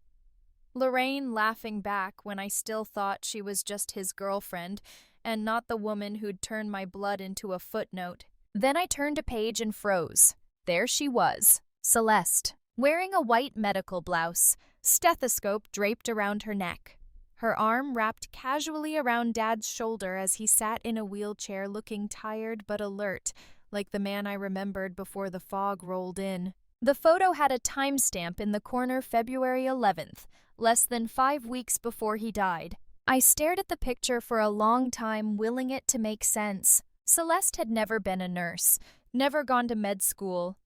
Lorraine laughing back when I still thought she was just his girlfriend and not the woman who'd turned my blood into a footnote. Then I turned a page and froze. There she was, Celeste, wearing a white medical blouse, stethoscope draped around her neck. Her arm wrapped casually around Dad's shoulder as he sat in a wheelchair looking tired but alert, like the man I remembered before the fog rolled in. The photo had a timestamp in the corner, February 11th, less than 5 weeks before he died. I stared at the picture for a long time, willing it to make sense. Celeste had never been a nurse, never gone to med school.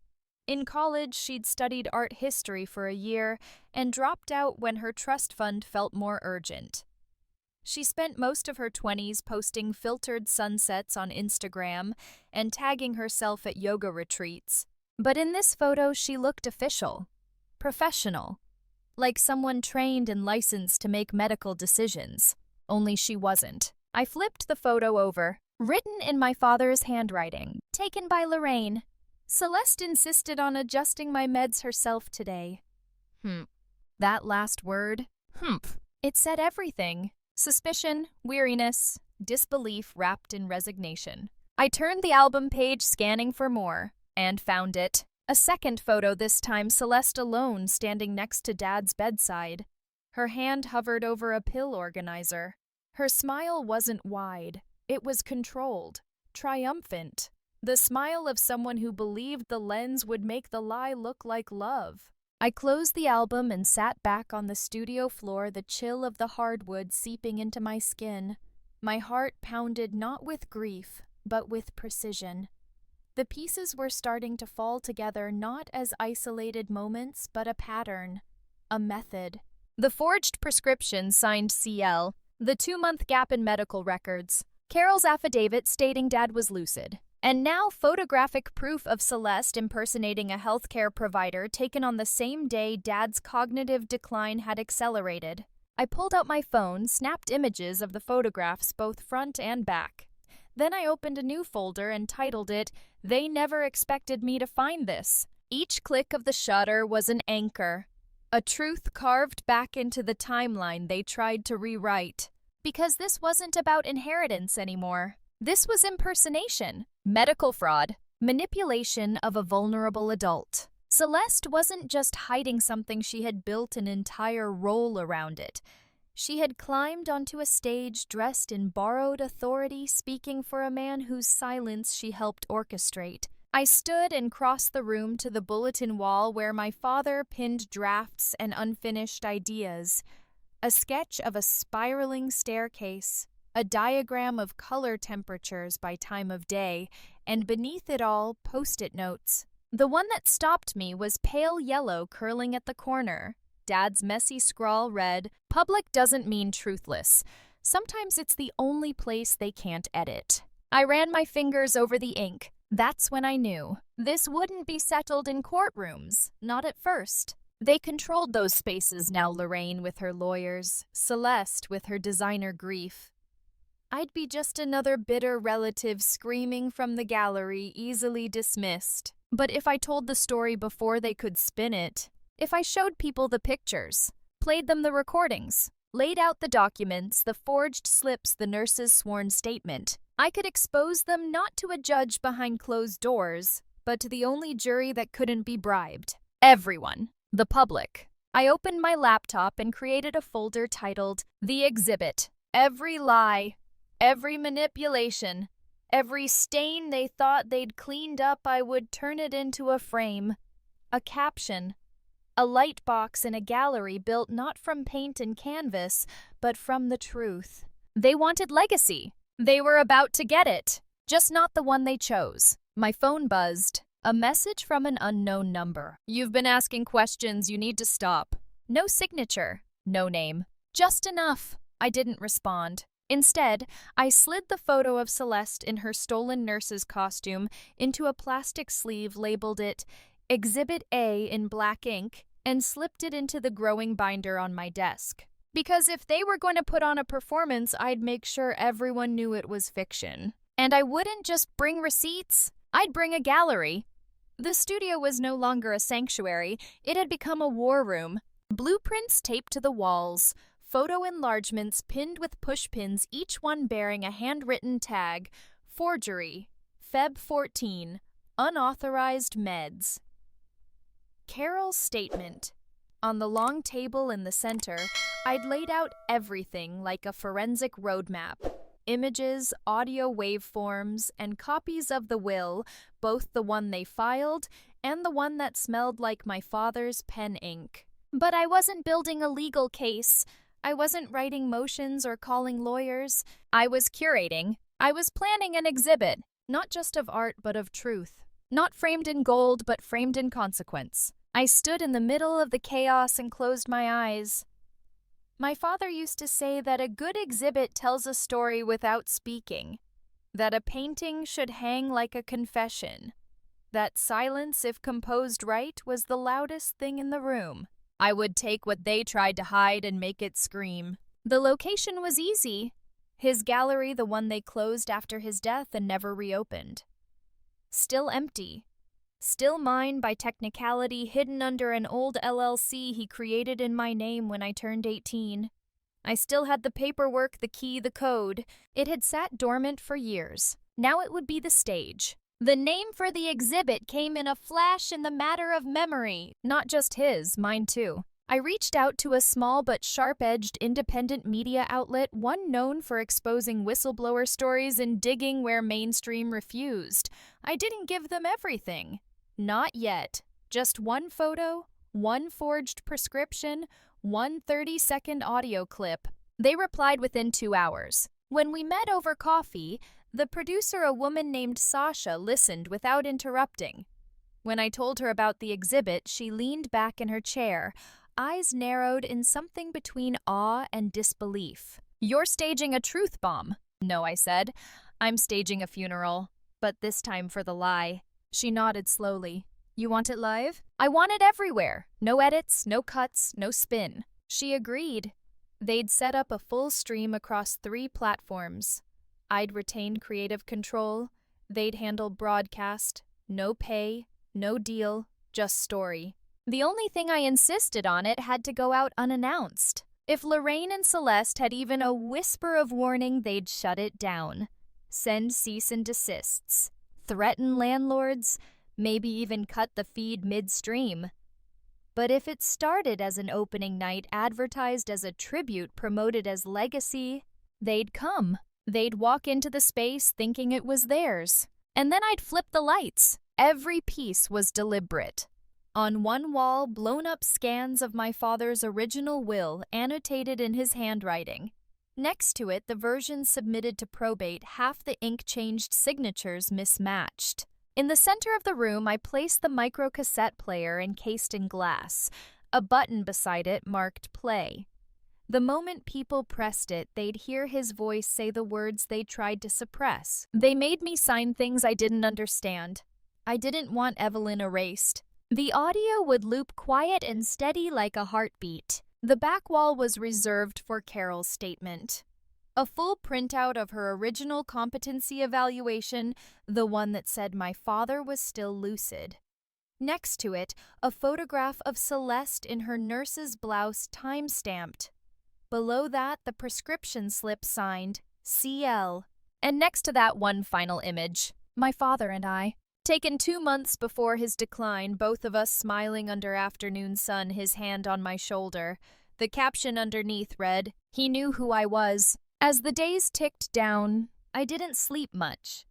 In college, she'd studied art history for a year and dropped out when her trust fund felt more urgent. She spent most of her 20s posting filtered sunsets on Instagram and tagging herself at yoga retreats. But in this photo, she looked official, professional, like someone trained and licensed to make medical decisions. Only she wasn't. I flipped the photo over. Written in my father's handwriting, taken by Lorraine. Celeste insisted on adjusting my meds herself today. That last word, it said everything. Suspicion, weariness, disbelief wrapped in resignation. I turned the album page, scanning for more, and found it. A second photo, this time Celeste alone, standing next to Dad's bedside. Her hand hovered over a pill organizer. Her smile wasn't wide. It was controlled, triumphant. The smile of someone who believed the lens would make the lie look like love. I closed the album and sat back on the studio floor, the chill of the hardwood seeping into my skin. My heart pounded not with grief, but with precision. The pieces were starting to fall together, not as isolated moments, but a pattern, a method. The forged prescription signed CL, the 2-month gap in medical records, Carol's affidavit stating Dad was lucid, and now photographic proof of Celeste impersonating a healthcare provider taken on the same day Dad's cognitive decline had accelerated. I pulled out my phone, snapped images of the photographs, both front and back. Then I opened a new folder and titled it, "They Never Expected Me to Find This." Each click of the shutter was an anchor, a truth carved back into the timeline they tried to rewrite. Because this wasn't about inheritance anymore. This was impersonation, medical fraud, manipulation of a vulnerable adult. Celeste wasn't just hiding something, she had built an entire role around it. She had climbed onto a stage dressed in borrowed authority, speaking for a man whose silence she helped orchestrate. I stood and crossed the room to the bulletin wall where my father pinned drafts and unfinished ideas. A sketch of a spiraling staircase, a diagram of color temperatures by time of day, and beneath it all, post-it notes. The one that stopped me was pale yellow curling at the corner. Dad's messy scrawl read, "Public doesn't mean truthless. Sometimes it's the only place they can't edit." I ran my fingers over the ink. That's when I knew. This wouldn't be settled in courtrooms, not at first. They controlled those spaces now, Lorraine with her lawyers, Celeste with her designer grief. I'd be just another bitter relative screaming from the gallery, easily dismissed. But if I told the story before they could spin it, if I showed people the pictures, played them the recordings, laid out the documents, the forged slips, the nurse's sworn statement, I could expose them not to a judge behind closed doors, but to the only jury that couldn't be bribed. Everyone. The public. I opened my laptop and created a folder titled, "The Exhibit." Every lie, every manipulation, every stain they thought they'd cleaned up, I would turn it into a frame, a caption, a light box in a gallery built not from paint and canvas, but from the truth. They wanted legacy. They were about to get it, just not the one they chose. My phone buzzed. A message from an unknown number. "You've been asking questions, you need to stop." No signature, no name. Just enough. I didn't respond. Instead, I slid the photo of Celeste in her stolen nurse's costume into a plastic sleeve, labeled it Exhibit A in black ink, and slipped it into the growing binder on my desk. Because if they were going to put on a performance, I'd make sure everyone knew it was fiction. And I wouldn't just bring receipts, I'd bring a gallery. The studio was no longer a sanctuary, it had become a war room. Blueprints taped to the walls, photo enlargements pinned with pushpins, each one bearing a handwritten tag, forgery, Feb 14. Unauthorized meds. Carol's statement. On the long table in the center, I'd laid out everything like a forensic roadmap. Images, audio waveforms, and copies of the will, both the one they filed and the one that smelled like my father's pen ink. But I wasn't building a legal case. I wasn't writing motions or calling lawyers. I was curating. I was planning an exhibit, not just of art but of truth. Not framed in gold but framed in consequence. I stood in the middle of the chaos and closed my eyes. My father used to say that a good exhibit tells a story without speaking, that a painting should hang like a confession, that silence, if composed right, was the loudest thing in the room. I would take what they tried to hide and make it scream. The location was easy. His gallery, the one they closed after his death and never reopened. Still empty. Still mine by technicality, hidden under an old LLC he created in my name when I turned 18. I still had the paperwork, the key, the code. It had sat dormant for years. Now it would be the stage. The name for the exhibit came in a flash in the matter of memory. Not just his, mine too. I reached out to a small but sharp-edged independent media outlet, one known for exposing whistleblower stories and digging where mainstream refused. I didn't give them everything. Not yet. Just one photo, one forged prescription, one 30-second audio clip. They replied within 2 hours. When we met over coffee, the producer, a woman named Sasha, listened without interrupting. When I told her about the exhibit, she leaned back in her chair, eyes narrowed in something between awe and disbelief. "You're staging a truth bomb." "No," I said. "I'm staging a funeral, but this time for the lie." She nodded slowly. "You want it live?" "I want it everywhere. No edits, no cuts, no spin." She agreed. They'd set up a full stream across 3 platforms. I'd retain creative control. They'd handle broadcast. No pay, no deal, just story. The only thing I insisted on, it had to go out unannounced. If Lorraine and Celeste had even a whisper of warning, they'd shut it down. Send cease and desists. Threaten landlords, maybe even cut the feed midstream. But if it started as an opening night, advertised as a tribute, promoted as legacy, they'd come. They'd walk into the space thinking it was theirs. And then I'd flip the lights. Every piece was deliberate. On one wall, blown-up scans of my father's original will, annotated in his handwriting. Next to it, the version submitted to probate, half the ink-changed signatures mismatched. In the center of the room, I placed the microcassette player encased in glass. A button beside it marked play. The moment people pressed it, they'd hear his voice say the words they tried to suppress. They made me sign things I didn't understand. I didn't want Evelyn erased. The audio would loop quiet and steady like a heartbeat. The back wall was reserved for Carol's statement. A full printout of her original competency evaluation, the one that said my father was still lucid. Next to it, a photograph of Celeste in her nurse's blouse time-stamped. Below that, the prescription slip signed CL. And next to that, one final image. My father and I. Taken 2 months before his decline, both of us smiling under afternoon sun, his hand on my shoulder. The caption underneath read, "He knew who I was." As the days ticked down, I didn't sleep much.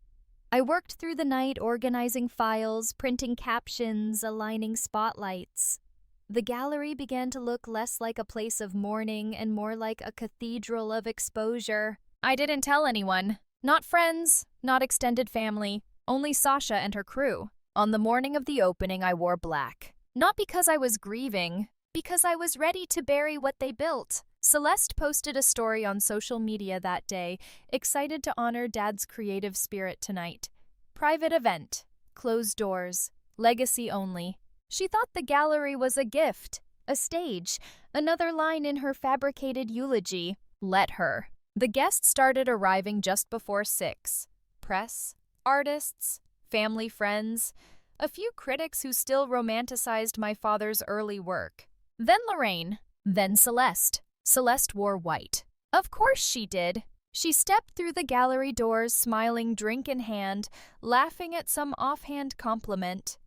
I worked through the night organizing files, printing captions, aligning spotlights. The gallery began to look less like a place of mourning and more like a cathedral of exposure. I didn't tell anyone. Not friends, not extended family. Only Sasha and her crew. On the morning of the opening, I wore black. Not because I was grieving, because I was ready to bury what they built. Celeste posted a story on social media that day, excited to honor Dad's creative spirit tonight. Private event, closed doors, legacy only. She thought the gallery was a gift, a stage, another line in her fabricated eulogy. Let her. The guests started arriving just before 6. Press, artists, family friends, a few critics who still romanticized my father's early work. Then Lorraine, then Celeste. Celeste wore white. Of course she did. She stepped through the gallery doors, smiling, drink in hand, laughing at some offhand compliment.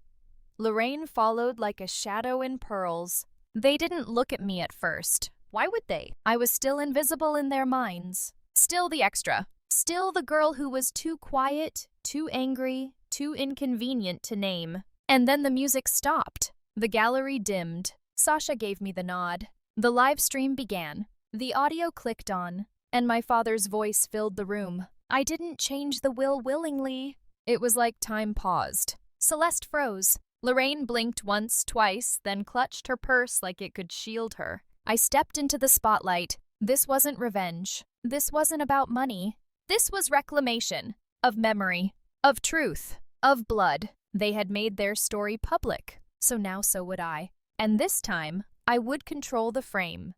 Lorraine followed like a shadow in pearls. They didn't look at me at first. Why would they? I was still invisible in their minds. Still the extra. Still the girl who was too quiet, too angry, too inconvenient to name. And then the music stopped. The gallery dimmed. Sasha gave me the nod. The live stream began. The audio clicked on, and my father's voice filled the room. I didn't change the will willingly. It was like time paused. Celeste froze. Lorraine blinked once, twice, then clutched her purse like it could shield her. I stepped into the spotlight. This wasn't revenge. This wasn't about money. This was reclamation. Of memory. Of truth. Of blood. They had made their story public, so now so would I. And this time, I would control the frame.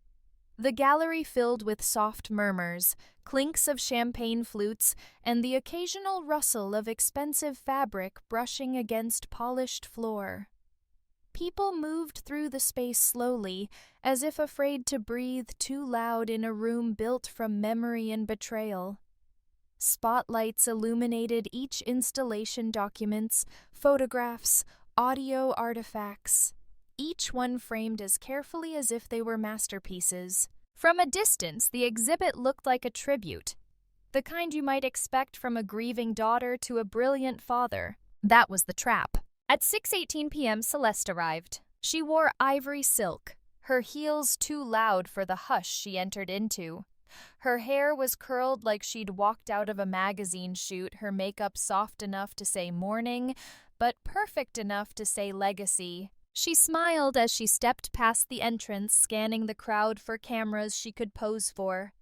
The gallery filled with soft murmurs, clinks of champagne flutes, and the occasional rustle of expensive fabric brushing against polished floor. People moved through the space slowly, as if afraid to breathe too loud in a room built from memory and betrayal. Spotlights illuminated each installation, documents, photographs, audio artifacts, each one framed as carefully as if they were masterpieces. From a distance, the exhibit looked like a tribute, the kind you might expect from a grieving daughter to a brilliant father. That was the trap. At 6:18 p.m., Celeste arrived. She wore ivory silk, her heels too loud for the hush she entered into. Her hair was curled like she'd walked out of a magazine shoot, her makeup soft enough to say mourning, but perfect enough to say legacy. She smiled as she stepped past the entrance, scanning the crowd for cameras she could pose for.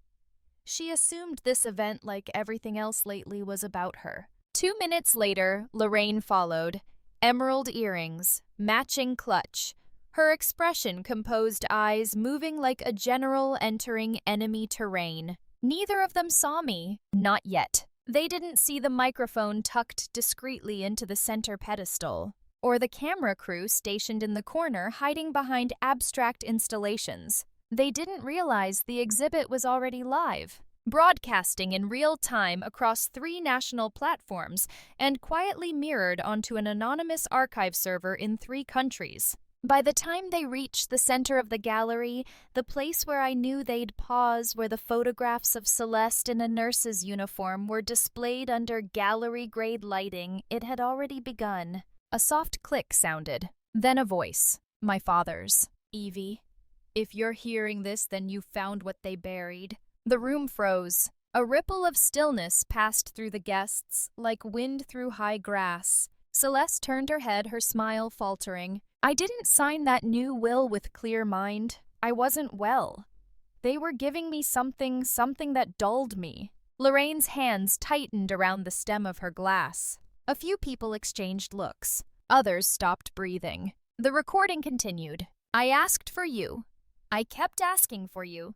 She assumed this event, like everything else lately, was about her. 2 minutes later, Lorraine followed. Emerald earrings, matching clutch. Her expression, composed eyes, moving like a general entering enemy terrain. Neither of them saw me. Not yet. They didn't see the microphone tucked discreetly into the center pedestal, or the camera crew stationed in the corner hiding behind abstract installations. They didn't realize the exhibit was already live, broadcasting in real time across 3 national platforms and quietly mirrored onto an anonymous archive server in 3 countries. By the time they reached the center of the gallery, the place where I knew they'd pause, where the photographs of Celeste in a nurse's uniform were displayed under gallery-grade lighting, it had already begun. A soft click sounded, then a voice, my father's. Evie, if you're hearing this, then you found what they buried. The room froze. A ripple of stillness passed through the guests, like wind through high grass. Celeste turned her head, her smile faltering. I didn't sign that new will with clear mind. I wasn't well. They were giving me something that dulled me. Lorraine's hands tightened around the stem of her glass. A few people exchanged looks. Others stopped breathing. The recording continued. I asked for you. I kept asking for you.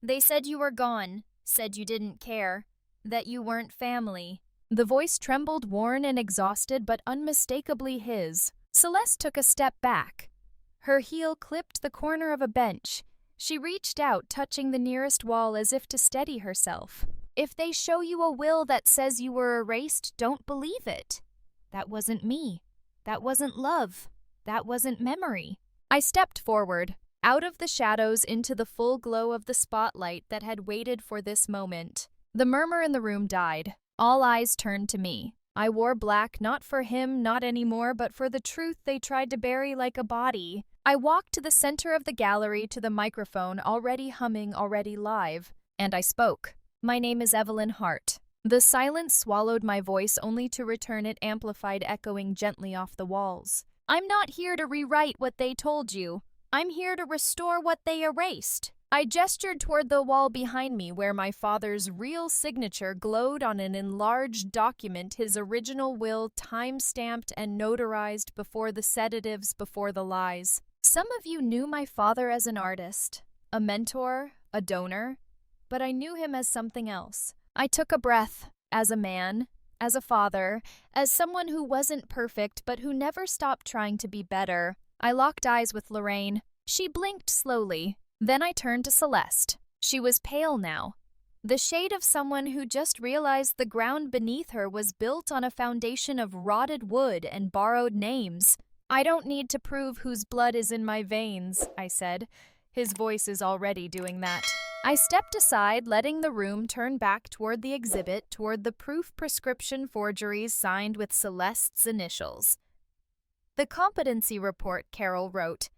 They said you were gone, said you didn't care, that you weren't family. The voice trembled, worn and exhausted, but unmistakably his. Celeste took a step back. Her heel clipped the corner of a bench. She reached out, touching the nearest wall as if to steady herself. If they show you a will that says you were erased, don't believe it. That wasn't me. That wasn't love. That wasn't memory. I stepped forward, out of the shadows into the full glow of the spotlight that had waited for this moment. The murmur in the room died. All eyes turned to me. I wore black, not for him, not anymore, but for the truth they tried to bury like a body. I walked to the center of the gallery, to the microphone, already humming, already live, and I spoke. My name is Evelyn Hart. The silence swallowed my voice, only to return it amplified, echoing gently off the walls. I'm not here to rewrite what they told you. I'm here to restore what they erased. I gestured toward the wall behind me where my father's real signature glowed on an enlarged document, his original will time-stamped and notarized before the sedatives, before the lies. Some of you knew my father as an artist, a mentor, a donor, but I knew him as something else. I took a breath, as a man, as a father, as someone who wasn't perfect but who never stopped trying to be better. I locked eyes with Lorraine. She blinked slowly. Then I turned to Celeste. She was pale now. the shade of someone who just realized the ground beneath her was built on a foundation of rotted wood and borrowed names. "I don't need to prove whose blood is in my veins," I said. His voice is already doing that. I stepped aside, letting the room turn back toward the exhibit, toward the proof prescription forgeries signed with Celeste's initials. "The competency report," Carol wrote.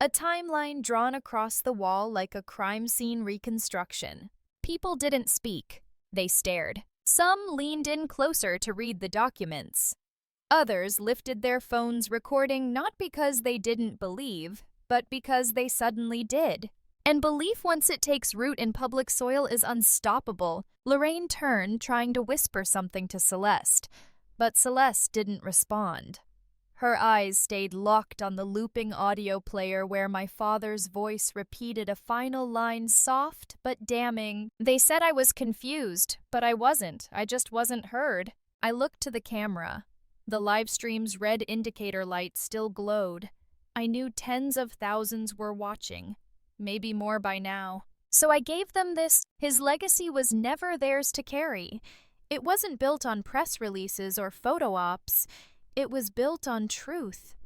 A timeline drawn across the wall like a crime scene reconstruction. People didn't speak. They stared. Some leaned in closer to read the documents. Others lifted their phones recording not because they didn't believe, but because they suddenly did. And belief, once it takes root in public soil, is unstoppable. Lorraine turned, trying to whisper something to Celeste, but Celeste didn't respond. Her eyes stayed locked on the looping audio player where my father's voice repeated a final line, soft but damning. "They said I was confused, but I wasn't. I just wasn't heard." I looked to the camera. The live stream's red indicator light still glowed. I knew tens of thousands were watching, maybe more by now. So I gave them this. His legacy was never theirs to carry. It wasn't built on press releases or photo ops. It was built on truth,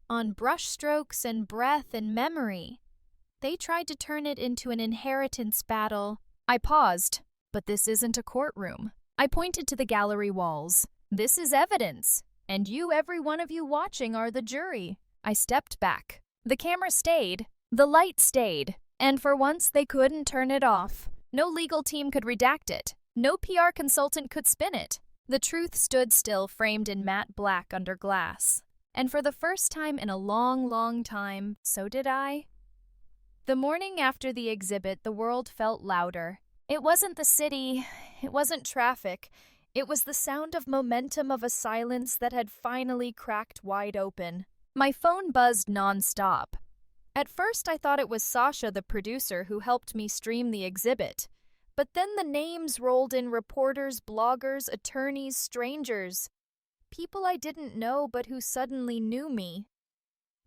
on brushstrokes and breath and memory. They tried to turn it into an inheritance battle. I paused. "But this isn't a courtroom." I pointed to the gallery walls. "This is evidence. And you, every one of you watching, are the jury." I stepped back. The camera stayed. The light stayed. And for once, they couldn't turn it off. No legal team could redact it. No PR consultant could spin it. The truth stood still, framed in matte black under glass. And for the first time in a long, long time, so did I. The morning after the exhibit, the world felt louder. It wasn't the city. It wasn't traffic. It was the sound of momentum of a silence that had finally cracked wide open. My phone buzzed nonstop. At first, I thought it was Sasha, the producer, who helped me stream the exhibit. But then the names rolled in: reporters, bloggers, attorneys, strangers. People I didn't know but who suddenly knew me.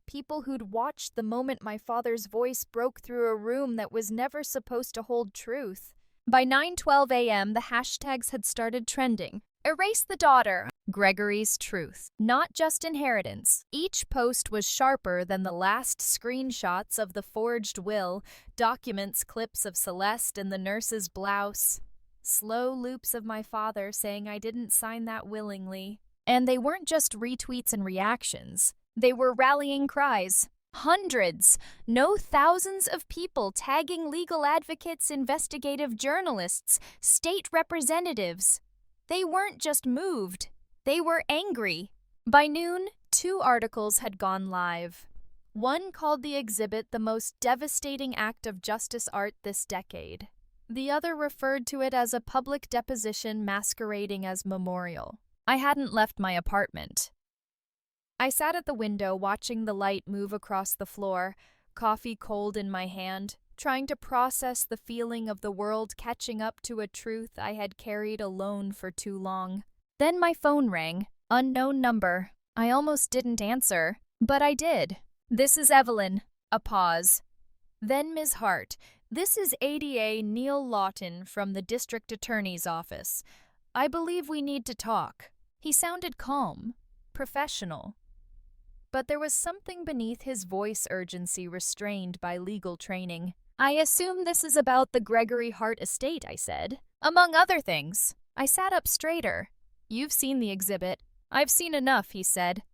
People who'd watched the moment my father's voice broke through a room that was never supposed to hold truth. By 9:12 a.m., the hashtags had started trending. "Erase the daughter," "Gregory's truth," "not just inheritance." Each post was sharper than the last screenshots of the forged will, documents, clips of Celeste in the nurse's blouse, slow loops of my father saying I didn't sign that willingly. And they weren't just retweets and reactions. They were rallying cries. Hundreds, no thousands of people tagging legal advocates, investigative journalists, state representatives. They weren't just moved. They were angry. By noon, 2 articles had gone live. One called the exhibit the most devastating act of justice art this decade. The other referred to it as a public deposition masquerading as memorial. I hadn't left my apartment. I sat at the window watching the light move across the floor, coffee cold in my hand, trying to process the feeling of the world catching up to a truth I had carried alone for too long. Then my phone rang. Unknown number. I almost didn't answer, but I did. "This is Evelyn." A pause. Then Ms. Hart. "This is ADA Neil Lawton from the District Attorney's Office. I believe we need to talk." He sounded calm, professional. But there was something beneath his voice, urgency restrained by legal training. "I assume this is about the Gregory Hart estate," I said. "Among other things." I sat up straighter. "You've seen the exhibit." "I've seen enough," he said.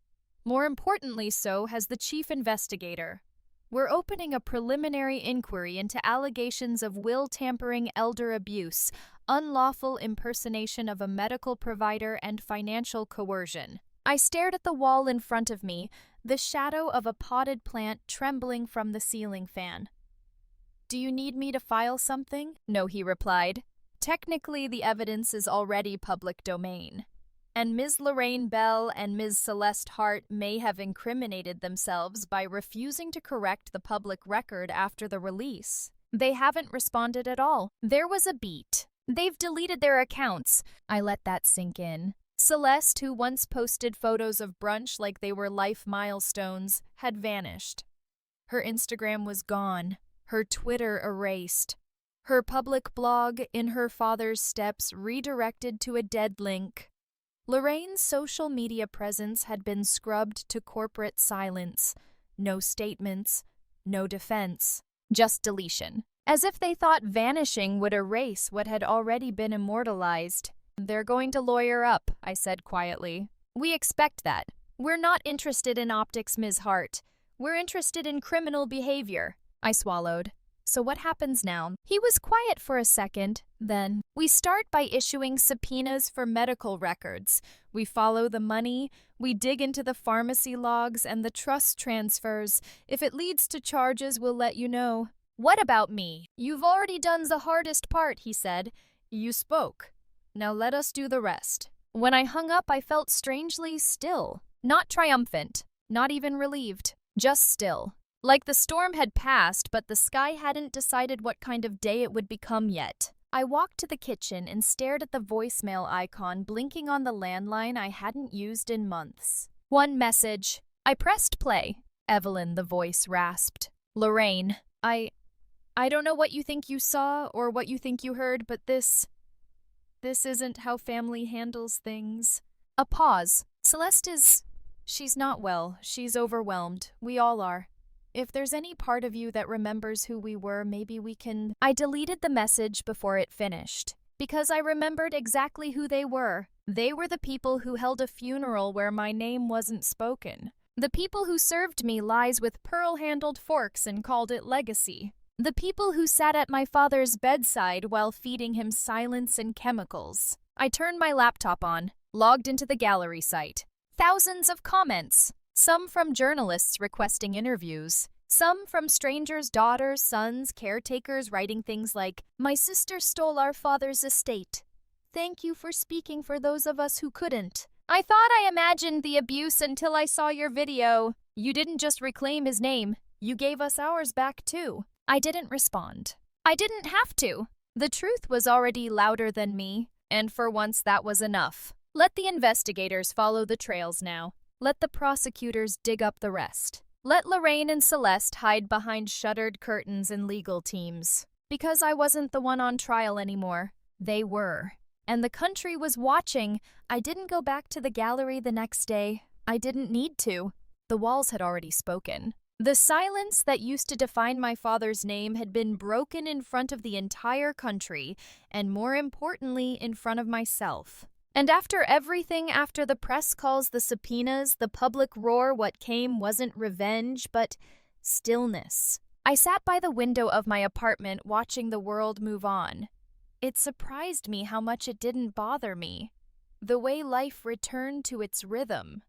"More importantly, so has the chief investigator. We're opening a preliminary inquiry into allegations of will tampering, elder abuse, unlawful impersonation of a medical provider, and financial coercion." I stared at the wall in front of me, the shadow of a potted plant trembling from the ceiling fan. "Do you need me to file something?" "No," he replied. "Technically, the evidence is already public domain. And Ms. Lorraine Bell and Ms. Celeste Hart may have incriminated themselves by refusing to correct the public record after the release. They haven't responded at all. There was a beat. They've deleted their accounts." I let that sink in. Celeste, who once posted photos of brunch like they were life milestones, had vanished. Her Instagram was gone, her Twitter erased, Her public blog, In Her Father's Steps, redirected to a dead link. Lorraine's social media presence had been scrubbed to corporate silence. No statements, no defense, just deletion. As if they thought vanishing would erase what had already been immortalized. "They're going to lawyer up," I said quietly. "We expect that. We're not interested in optics, Ms. Hart. We're interested in criminal behavior." I swallowed. "So what happens now?" He was quiet for a second. Then, "We start by issuing subpoenas for medical records. We follow the money. We dig into the pharmacy logs and the trust transfers. If it leads to charges, we'll let you know." "What about me?" "You've already done the hardest part," he said. "You spoke. Now let us do the rest." When I hung up, I felt strangely still. Not triumphant, not even relieved, just still. Like the storm had passed, but the sky hadn't decided what kind of day it would become yet. I walked to the kitchen and stared at the voicemail icon blinking on the landline I hadn't used in months. One message. I pressed play. "Evelyn," the voice rasped. "Lorraine, I don't know what you think you saw or what you think you heard, but this isn't how family handles things." A pause. She's not well. She's overwhelmed. We all are. If there's any part of you that remembers who we were, maybe we can... I deleted the message before it finished, because I remembered exactly who they were. They were the people who held a funeral where my name wasn't spoken. The people who served me lies with pearl-handled forks and called it legacy. The people who sat at my father's bedside while feeding him silence and chemicals. I turned my laptop on, logged into the gallery site. Thousands of comments. Some from journalists requesting interviews. Some from strangers' daughters, sons, caretakers writing things like, "My sister stole our father's estate. Thank you for speaking for those of us who couldn't. I thought I imagined the abuse until I saw your video. You didn't just reclaim his name, you gave us ours back too." I didn't respond. I didn't have to. The truth was already louder than me, and for once that was enough. Let the investigators follow the trails now. Let the prosecutors dig up the rest. Let Lorraine and Celeste hide behind shuttered curtains and legal teams. Because I wasn't the one on trial anymore. They were. And the country was watching. I didn't go back to the gallery the next day. I didn't need to. The walls had already spoken. The silence that used to define my father's name had been broken in front of the entire country, and more importantly, in front of myself. And after everything, after the press calls, the subpoenas, the public roar, what came wasn't revenge, but stillness. I sat by the window of my apartment watching the world move on. It surprised me how much it didn't bother me. The way life returned to its rhythm.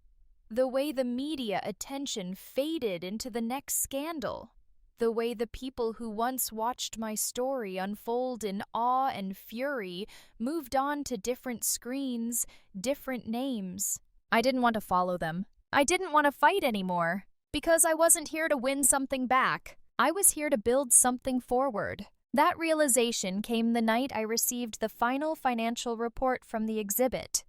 The way the media attention faded into the next scandal. The way the people who once watched my story unfold in awe and fury moved on to different screens, different names. I didn't want to follow them. I didn't want to fight anymore. Because I wasn't here to win something back. I was here to build something forward. That realization came the night I received the final financial report from the exhibit.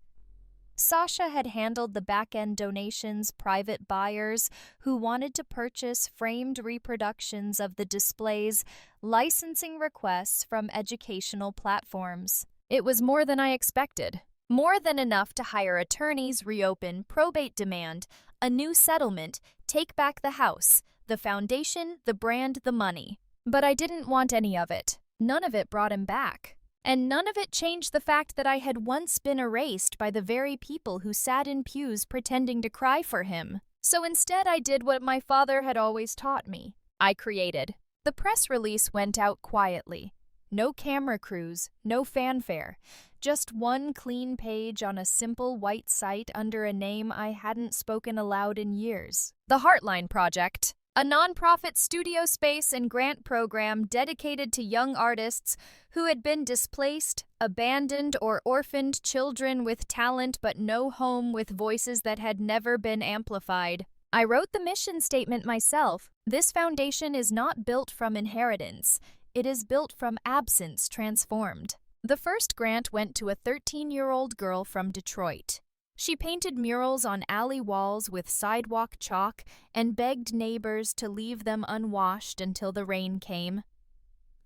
Sasha had handled the back-end donations, private buyers who wanted to purchase framed reproductions of the displays, licensing requests from educational platforms. It was more than I expected. More than enough to hire attorneys, reopen, probate demand, a new settlement, take back the house, the foundation, the brand, the money. But I didn't want any of it. None of it brought him back. And none of it changed the fact that I had once been erased by the very people who sat in pews pretending to cry for him. So instead I did what my father had always taught me. I created. The press release went out quietly. No camera crews, no fanfare. Just one clean page on a simple white site under a name I hadn't spoken aloud in years. The Heartline Project. A nonprofit studio space and grant program dedicated to young artists who had been displaced, abandoned, or orphaned children with talent but no home, with voices that had never been amplified. I wrote the mission statement myself. This foundation is not built from inheritance. It is built from absence transformed. The first grant went to a 13-year-old girl from Detroit. She painted murals on alley walls with sidewalk chalk and begged neighbors to leave them unwashed until the rain came.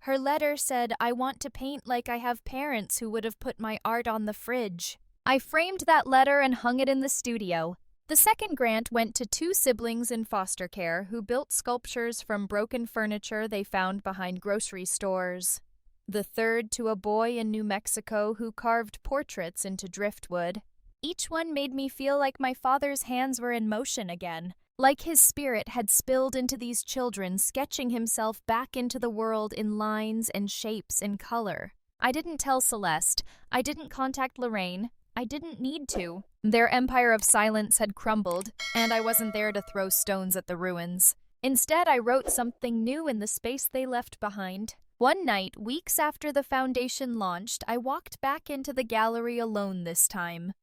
Her letter said, "I want to paint like I have parents who would have put my art on the fridge." I framed that letter and hung it in the studio. The second grant went to two siblings in foster care who built sculptures from broken furniture they found behind grocery stores. The third to a boy in New Mexico who carved portraits into driftwood. Each one made me feel like my father's hands were in motion again, like his spirit had spilled into these children, sketching himself back into the world in lines and shapes and color. I didn't tell Celeste. I didn't contact Lorraine. I didn't need to. Their empire of silence had crumbled, and I wasn't there to throw stones at the ruins. Instead, I wrote something new in the space they left behind. One night, weeks after the foundation launched, I walked back into the gallery alone this time.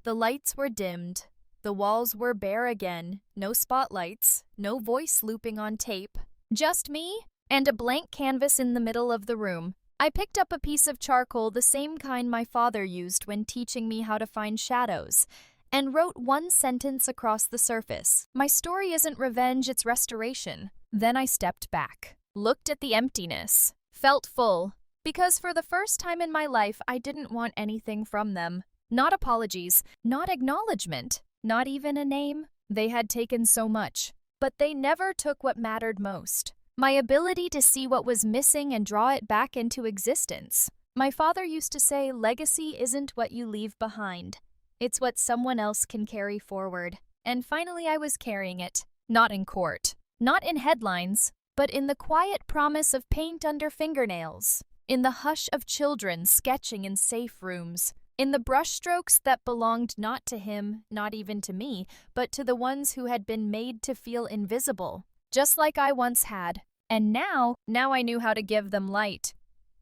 The lights were dimmed. The walls were bare again, no spotlights, no voice looping on tape. Just me and a blank canvas in the middle of the room. I picked up a piece of charcoal, the same kind my father used when teaching me how to find shadows, and wrote one sentence across the surface. My story isn't revenge, it's restoration. Then I stepped back, looked at the emptiness, felt full, because for the first time in my life I didn't want anything from them. Not apologies, not acknowledgement, not even a name. They had taken so much, but they never took what mattered most. My ability to see what was missing and draw it back into existence. My father used to say, legacy isn't what you leave behind. It's what someone else can carry forward. And finally I was carrying it. Not in court. Not in headlines. But in the quiet promise of paint under fingernails. In the hush of children sketching in safe rooms. In the brushstrokes that belonged not to him, not even to me, but to the ones who had been made to feel invisible. Just like I once had. And now I knew how to give them light.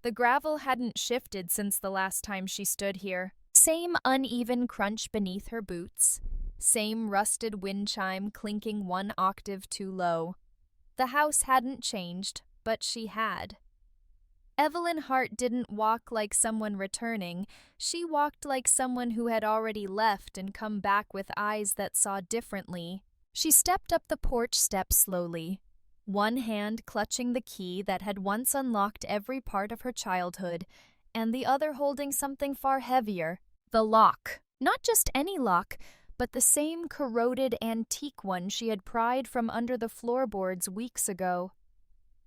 The gravel hadn't shifted since the last time she stood here. Same uneven crunch beneath her boots. Same rusted wind chime clinking one octave too low. The house hadn't changed, but she had. Evelyn Hart didn't walk like someone returning. She walked like someone who had already left and come back with eyes that saw differently. She stepped up the porch steps slowly, one hand clutching the key that had once unlocked every part of her childhood, and the other holding something far heavier, the lock. Not just any lock, but the same corroded antique one she had pried from under the floorboards weeks ago.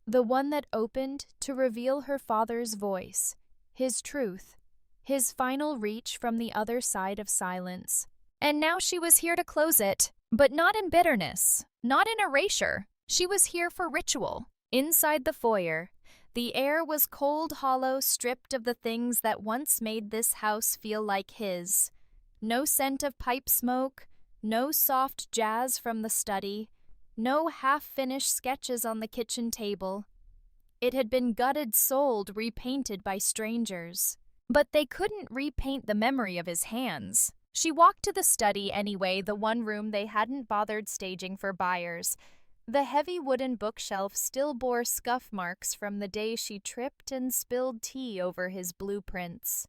The one that opened to reveal her father's voice, his truth, his final reach from the other side of silence. And now she was here to close it. But not in bitterness, not in erasure. She was here for ritual. Inside the foyer, the air was cold, hollow, stripped of the things that once made this house feel like his. No scent of pipe smoke, no soft jazz from the study, no half-finished sketches on the kitchen table. It had been gutted, sold, repainted by strangers. But they couldn't repaint the memory of his hands. She walked to the study anyway, the one room they hadn't bothered staging for buyers. The heavy wooden bookshelf still bore scuff marks from the day she tripped and spilled tea over his blueprints.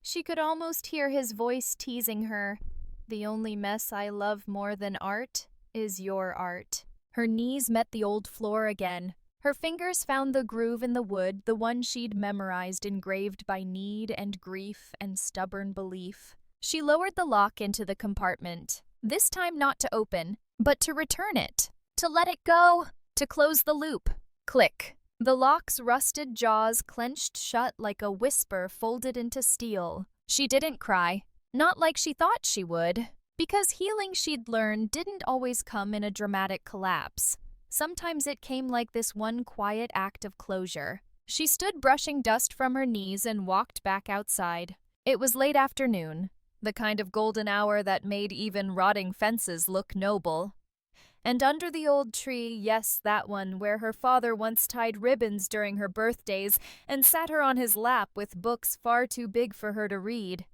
She could almost hear his voice teasing her. The only mess I love more than art is your art. Her knees met the old floor again. Her fingers found the groove in the wood, the one she'd memorized, engraved by need and grief and stubborn belief. She lowered the lock into the compartment, this time not to open, but to return it, to let it go, to close the loop. Click. The lock's rusted jaws clenched shut like a whisper folded into steel. She didn't cry, not like she thought she would, because healing she'd learned didn't always come in a dramatic collapse. Sometimes it came like this one quiet act of closure. She stood brushing dust from her knees and walked back outside. It was late afternoon. The kind of golden hour that made even rotting fences look noble. And under the old tree, yes, that one, where her father once tied ribbons during her birthdays and sat her on his lap with books far too big for her to read.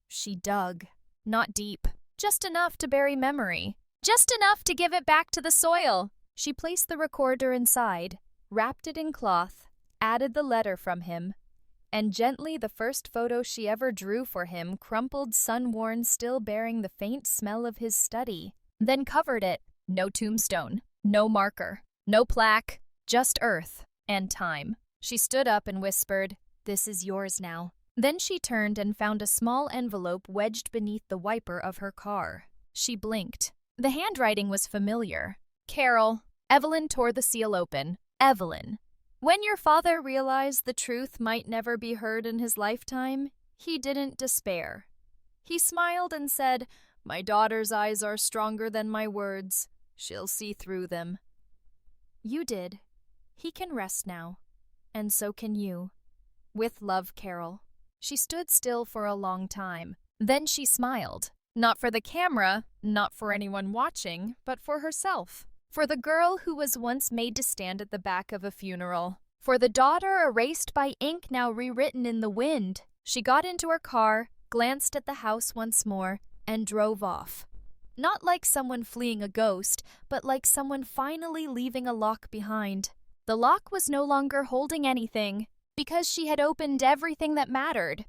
She dug. Not deep. Just enough to bury memory. Just enough to give it back to the soil. She placed the recorder inside, wrapped it in cloth, added the letter from him, and gently the first photo she ever drew for him, crumpled, sun-worn, still bearing the faint smell of his study, then covered it. No tombstone, no marker, no plaque, just earth and time. She stood up and whispered, "This is yours now." Then she turned and found a small envelope wedged beneath the wiper of her car. She blinked. The handwriting was familiar. Carol. Evelyn tore the seal open. Evelyn. When your father realized the truth might never be heard in his lifetime, he didn't despair. He smiled and said, "My daughter's eyes are stronger than my words. She'll see through them." You did. He can rest now. And so can you. With love, Carol. She stood still for a long time. Then she smiled. Not for the camera, not for anyone watching, but for herself. For the girl who was once made to stand at the back of a funeral. For the daughter erased by ink now rewritten in the wind. She got into her car, glanced at the house once more, and drove off. Not like someone fleeing a ghost, but like someone finally leaving a lock behind. The lock was no longer holding anything, because she had opened everything that mattered.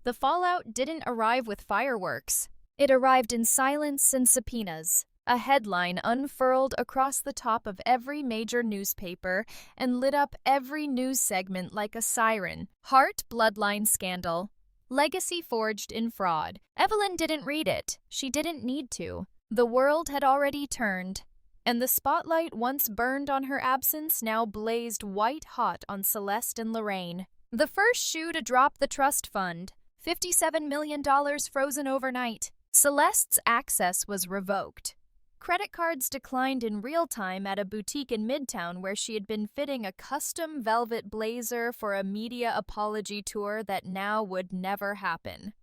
The fallout didn't arrive with fireworks. It arrived in silence and subpoenas. A headline unfurled across the top of every major newspaper and lit up every news segment like a siren. Hart bloodline scandal. Legacy forged in fraud. Evelyn didn't read it. She didn't need to. The world had already turned, and the spotlight once burned on her absence now blazed white-hot on Celeste and Lorraine. The first shoe to drop the trust fund. $57 million frozen overnight. Celeste's access was revoked. Credit cards declined in real time at a boutique in Midtown where she had been fitting a custom velvet blazer for a media apology tour that now would never happen.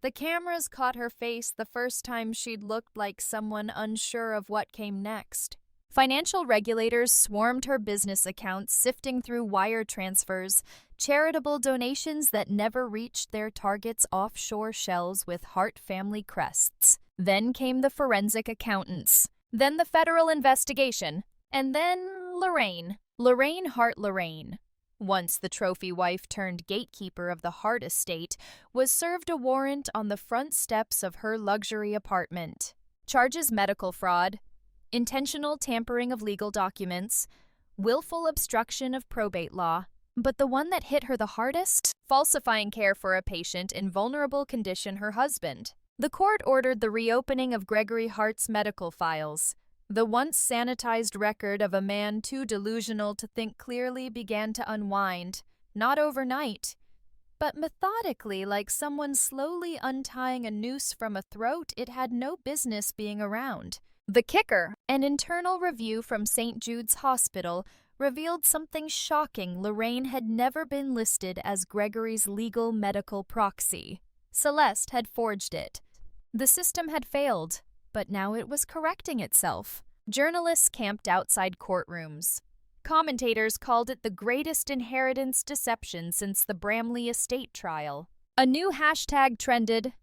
The cameras caught her face the first time she'd looked like someone unsure of what came next. Financial regulators swarmed her business accounts, sifting through wire transfers, charitable donations that never reached their target's offshore shells with Hart family crests. Then came the forensic accountants. Then the federal investigation. And then Lorraine. Lorraine Hart Lorraine. Once the trophy wife turned gatekeeper of the Hart estate, was served a warrant on the front steps of her luxury apartment. Charges medical fraud, intentional tampering of legal documents, willful obstruction of probate law. But the one that hit her the hardest? Falsifying care for a patient in vulnerable condition, her husband. The court ordered the reopening of Gregory Hart's medical files. The once sanitized record of a man too delusional to think clearly began to unwind, not overnight, but methodically, like someone slowly untying a noose from a throat it had no business being around. The kicker, an internal review from St. Jude's Hospital, revealed something shocking. Lorraine had never been listed as Gregory's legal medical proxy. Celeste had forged it. The system had failed, but now it was correcting itself. Journalists camped outside courtrooms. Commentators called it the greatest inheritance deception since the Bramley estate trial. A new hashtag trended,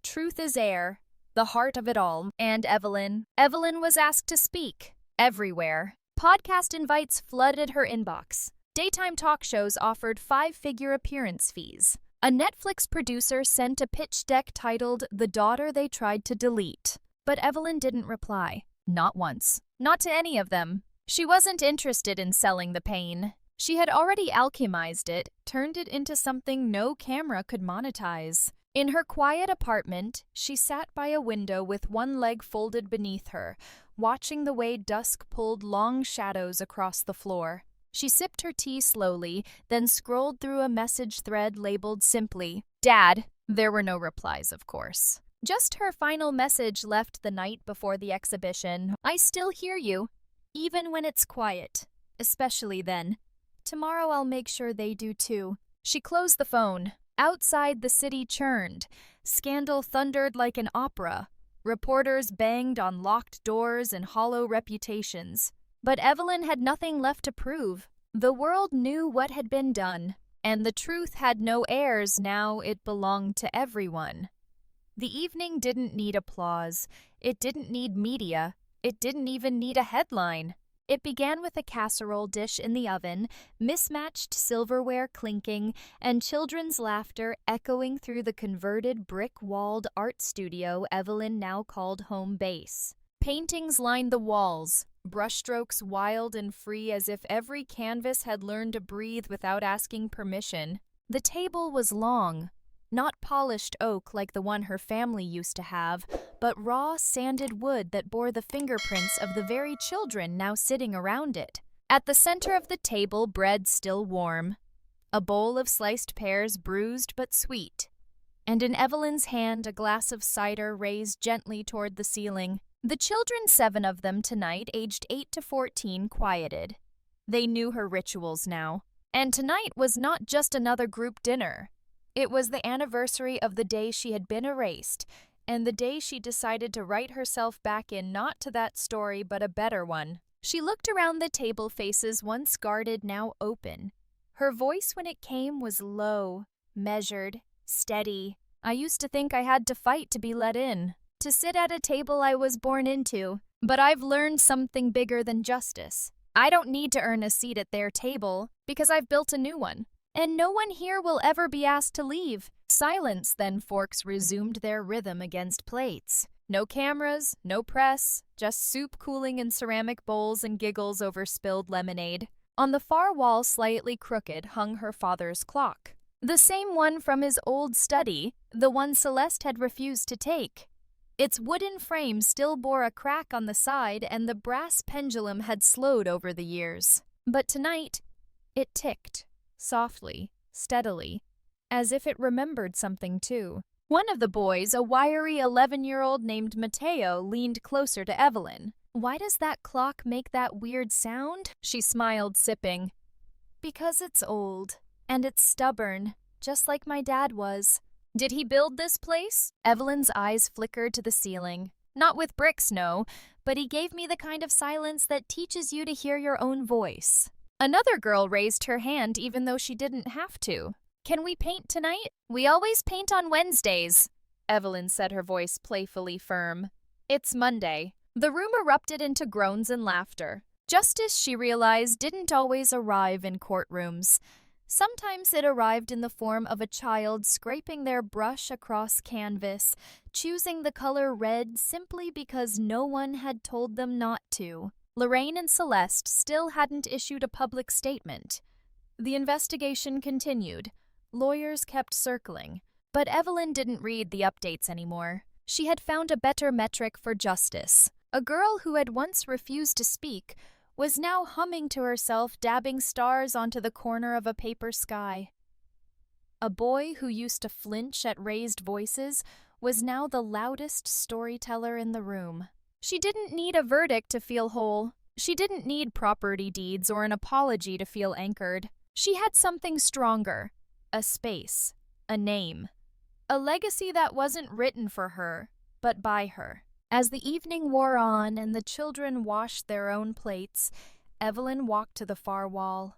@Truth is Air, the heart of it all, and Evelyn. Evelyn was asked to speak. Everywhere. Podcast invites flooded her inbox. Daytime talk shows offered 5-figure appearance fees. A Netflix producer sent a pitch deck titled The Daughter They Tried to Delete. But Evelyn didn't reply. Not once. Not to any of them. She wasn't interested in selling the pain. She had already alchemized it, turned it into something no camera could monetize. In her quiet apartment, she sat by a window with one leg folded beneath her, watching the way dusk pulled long shadows across the floor. She sipped her tea slowly, then scrolled through a message thread labeled simply, "Dad." There were no replies, of course. Just her final message left the night before the exhibition. "I still hear you, even when it's quiet. Especially then. Tomorrow I'll make sure they do too." She closed the phone. Outside, the city churned. Scandal thundered like an opera. Reporters banged on locked doors and hollow reputations. But Evelyn had nothing left to prove. The world knew what had been done, and the truth had no heirs now. It belonged to everyone. The evening didn't need applause. It didn't need media. It didn't even need a headline. It began with a casserole dish in the oven, mismatched silverware clinking, and children's laughter echoing through the converted brick-walled art studio Evelyn now called home base. Paintings lined the walls, brushstrokes wild and free as if every canvas had learned to breathe without asking permission. The table was long, not polished oak like the one her family used to have, but raw, sanded wood that bore the fingerprints of the very children now sitting around it. At the center of the table, bread still warm, a bowl of sliced pears bruised but sweet, and in Evelyn's hand a glass of cider raised gently toward the ceiling. The children, 7 of them tonight, aged 8 to 14, quieted. They knew her rituals now. And tonight was not just another group dinner. It was the anniversary of the day she had been erased, and the day she decided to write herself back in not to that story but a better one. She looked around the table, faces once guarded, now open. Her voice when it came was low, measured, steady. I used to think I had to fight to be let in, to sit at a table I was born into, but I've learned something bigger than justice. I don't need to earn a seat at their table because I've built a new one, and no one here will ever be asked to leave. Silence, then forks resumed their rhythm against plates. No cameras, no press, just soup cooling in ceramic bowls and giggles over spilled lemonade. On the far wall, slightly crooked, hung her father's clock. The same one from his old study, the one Celeste had refused to take. Its wooden frame still bore a crack on the side, and the brass pendulum had slowed over the years. But tonight, it ticked, softly, steadily, as if it remembered something too. One of the boys, a wiry 11-year-old named Mateo, leaned closer to Evelyn. "Why does that clock make that weird sound?" She smiled, sipping. "Because it's old, and it's stubborn, just like my dad was." "Did he build this place?" Evelyn's eyes flickered to the ceiling. "Not with bricks, no, but he gave me the kind of silence that teaches you to hear your own voice." Another girl raised her hand even though she didn't have to. "Can we paint tonight?" "We always paint on Wednesdays," Evelyn said, her voice playfully firm. "It's Monday." The room erupted into groans and laughter. Justice, she realized, didn't always arrive in courtrooms. Sometimes it arrived in the form of a child scraping their brush across canvas, choosing the color red simply because no one had told them not to. Lorraine and Celeste still hadn't issued a public statement. The investigation continued. Lawyers kept circling, but Evelyn didn't read the updates anymore. She had found a better metric for justice. A girl who had once refused to speak was now humming to herself, dabbing stars onto the corner of a paper sky. A boy who used to flinch at raised voices was now the loudest storyteller in the room. She didn't need a verdict to feel whole. She didn't need property deeds or an apology to feel anchored. She had something stronger, a space, a name, a legacy that wasn't written for her, but by her. As the evening wore on and the children washed their own plates, Evelyn walked to the far wall.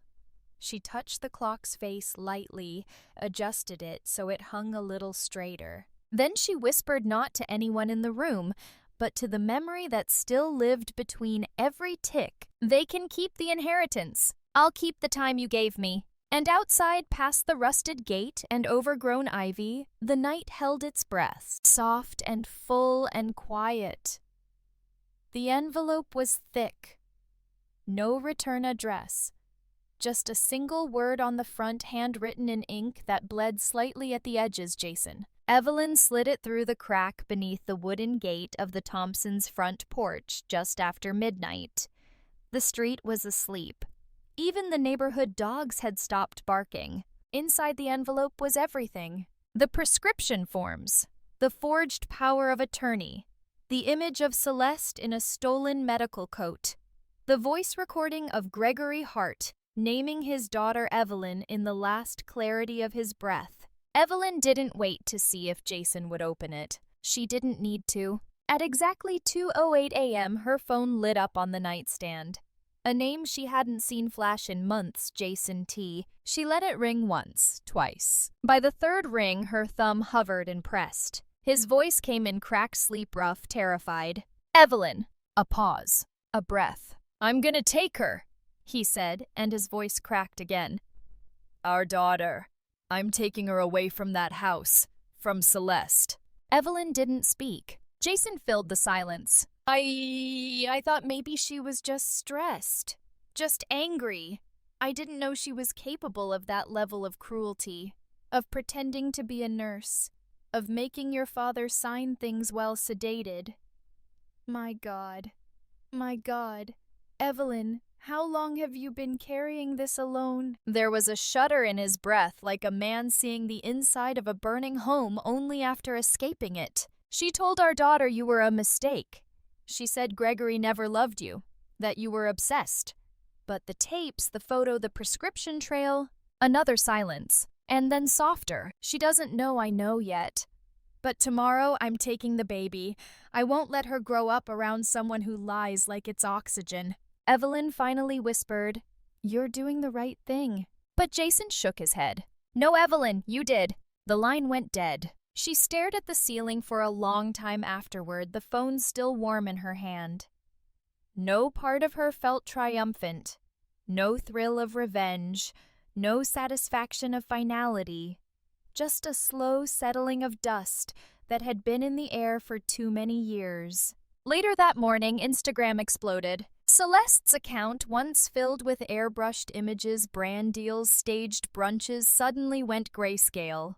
She touched the clock's face lightly, adjusted it so it hung a little straighter. Then she whispered not to anyone in the room, but to the memory that still lived between every tick. "They can keep the inheritance. I'll keep the time you gave me." And outside, past the rusted gate and overgrown ivy, the night held its breath, soft and full and quiet. The envelope was thick. No return address. Just a single word on the front, handwritten in ink that bled slightly at the edges, Jason. Evelyn slid it through the crack beneath the wooden gate of the Thompsons' front porch just after midnight. The street was asleep. Even the neighborhood dogs had stopped barking. Inside the envelope was everything. The prescription forms, the forged power of attorney, the image of Celeste in a stolen medical coat, the voice recording of Gregory Hart naming his daughter Evelyn in the last clarity of his breath. Evelyn didn't wait to see if Jason would open it. She didn't need to. At exactly 2:08 a.m., her phone lit up on the nightstand. A name she hadn't seen flash in months, Jason T. She let it ring once, twice. By the third ring, her thumb hovered and pressed. His voice came in cracked sleep, rough, terrified. "Evelyn." A pause. A breath. "I'm gonna take her," he said, and his voice cracked again. "Our daughter. I'm taking her away from that house. From Celeste." Evelyn didn't speak. Jason filled the silence. I thought maybe she was just stressed, just angry. I didn't know she was capable of that level of cruelty, of pretending to be a nurse, of making your father sign things while sedated. My God. My God. Evelyn, how long have you been carrying this alone? There was a shudder in his breath, like a man seeing the inside of a burning home only after escaping it. She told our daughter you were a mistake. She said Gregory never loved you, that you were obsessed. But the tapes, the photo, the prescription trail. Another silence, and then softer. She doesn't know I know yet. But tomorrow I'm taking the baby. I won't let her grow up around someone who lies like it's oxygen. Evelyn finally whispered, "You're doing the right thing." But Jason shook his head. "No, Evelyn, you did." The line went dead. She stared at the ceiling for a long time afterward, the phone still warm in her hand. No part of her felt triumphant. No thrill of revenge. No satisfaction of finality. Just a slow settling of dust that had been in the air for too many years. Later that morning, Instagram exploded. Celeste's account, once filled with airbrushed images, brand deals, staged brunches, suddenly went grayscale.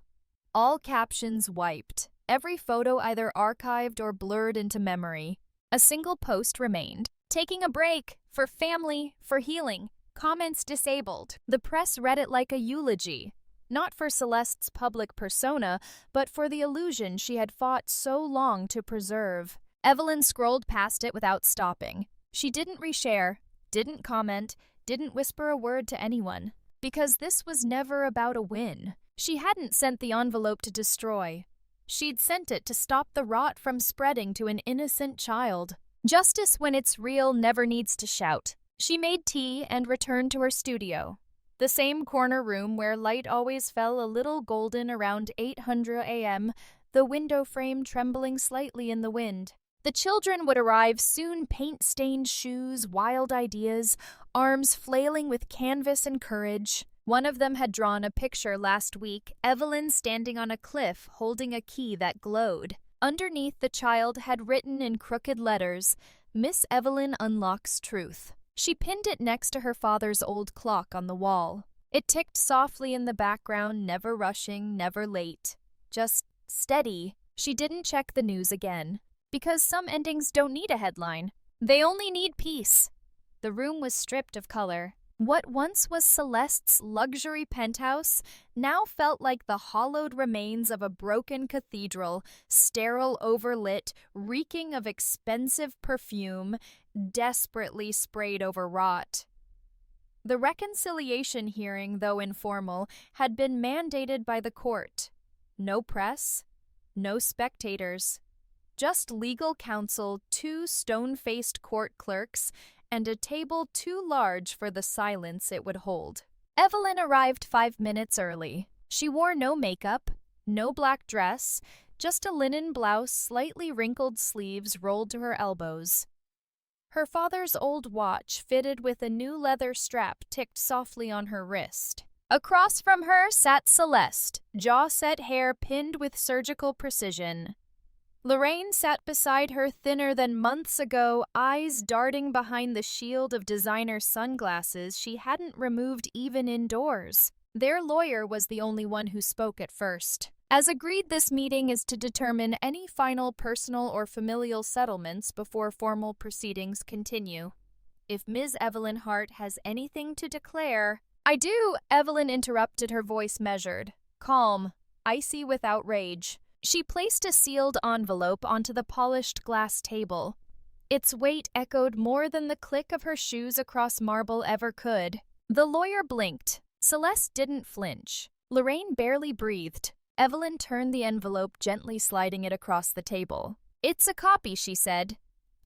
All captions wiped, every photo either archived or blurred into memory. A single post remained. "Taking a break, for family, for healing. Comments disabled." The press read it like a eulogy. Not for Celeste's public persona, but for the illusion she had fought so long to preserve. Evelyn scrolled past it without stopping. She didn't reshare, didn't comment, didn't whisper a word to anyone. Because this was never about a win. She hadn't sent the envelope to destroy. She'd sent it to stop the rot from spreading to an innocent child. Justice when it's real never needs to shout. She made tea and returned to her studio. The same corner room where light always fell a little golden around 800 a.m., the window frame trembling slightly in the wind. The children would arrive soon, paint-stained shoes, wild ideas, arms flailing with canvas and courage. One of them had drawn a picture last week, Evelyn standing on a cliff holding a key that glowed. Underneath, the child had written in crooked letters, "Miss Evelyn unlocks truth." She pinned it next to her father's old clock on the wall. It ticked softly in the background, never rushing, never late. Just steady. She didn't check the news again. Because some endings don't need a headline. They only need peace. The room was stripped of color. What once was Celeste's luxury penthouse now felt like the hollowed remains of a broken cathedral, sterile, overlit, reeking of expensive perfume, desperately sprayed over rot. The reconciliation hearing, though informal, had been mandated by the court. No press, no spectators. Just legal counsel, 2 stone-faced court clerks, and a table too large for the silence it would hold. Evelyn arrived 5 minutes early. She wore no makeup, no black dress, just a linen blouse, slightly wrinkled sleeves rolled to her elbows. Her father's old watch, fitted with a new leather strap, ticked softly on her wrist. Across from her sat Celeste, jaw-set hair pinned with surgical precision. Lorraine sat beside her, thinner than months ago, eyes darting behind the shield of designer sunglasses she hadn't removed even indoors. Their lawyer was the only one who spoke at first. As agreed, this meeting is to determine any final personal or familial settlements before formal proceedings continue. If Ms. Evelyn Hart has anything to declare— "I do," Evelyn interrupted, her voice measured, calm, icy without rage. She placed a sealed envelope onto the polished glass table. Its weight echoed more than the click of her shoes across marble ever could. The lawyer blinked. Celeste didn't flinch. Lorraine barely breathed. Evelyn turned the envelope, gently sliding it across the table. "It's a copy," she said,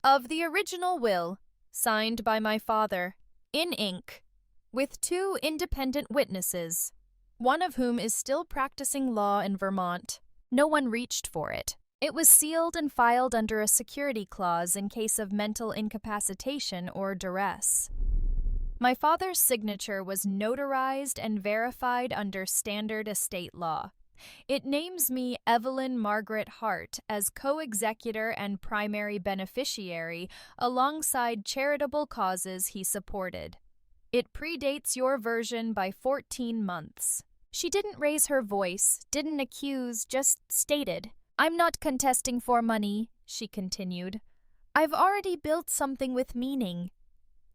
"of the original will, signed by my father, in ink, with 2 independent witnesses, one of whom is still practicing law in Vermont." No one reached for it. It was sealed and filed under a security clause in case of mental incapacitation or duress. My father's signature was notarized and verified under standard estate law. It names me Evelyn Margaret Hart as co-executor and primary beneficiary alongside charitable causes he supported. It predates your version by 14 months. She didn't raise her voice, didn't accuse, just stated. I'm not contesting for money, she continued. I've already built something with meaning.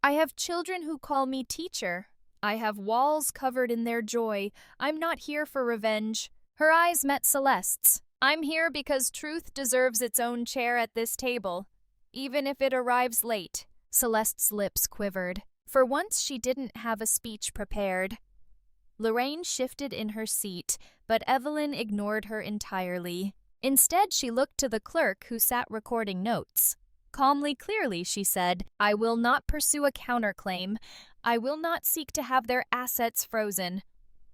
I have children who call me teacher. I have walls covered in their joy. I'm not here for revenge. Her eyes met Celeste's. I'm here because truth deserves its own chair at this table, even if it arrives late. Celeste's lips quivered. For once, she didn't have a speech prepared. Lorraine shifted in her seat, but Evelyn ignored her entirely. Instead, she looked to the clerk who sat recording notes. Calmly, clearly, she said, I will not pursue a counterclaim. I will not seek to have their assets frozen.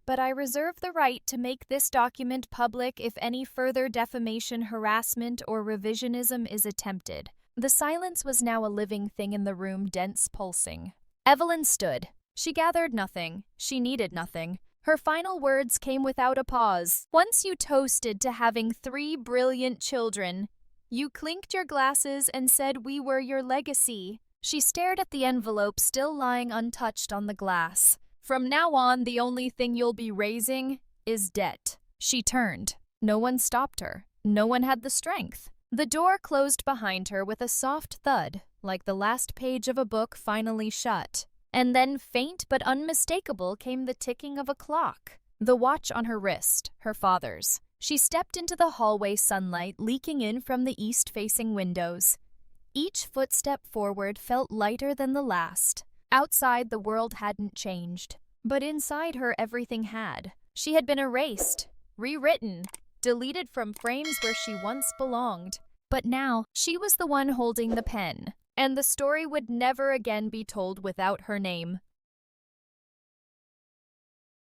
But I reserve the right to make this document public if any further defamation, harassment, or revisionism is attempted. The silence was now a living thing in the room, dense, pulsing. Evelyn stood. She gathered nothing. She needed nothing. Her final words came without a pause. Once you toasted to having 3 brilliant children, you clinked your glasses and said we were your legacy. She stared at the envelope still lying untouched on the glass. From now on, the only thing you'll be raising is debt. She turned. No one stopped her. No one had the strength. The door closed behind her with a soft thud, like the last page of a book finally shut. And then, faint but unmistakable, came the ticking of a clock. The watch on her wrist, her father's. She stepped into the hallway sunlight leaking in from the east-facing windows. Each footstep forward felt lighter than the last. Outside, the world hadn't changed, but inside her everything had. She had been erased, rewritten, deleted from frames where she once belonged. But now, she was the one holding the pen, and the story would never again be told without her name.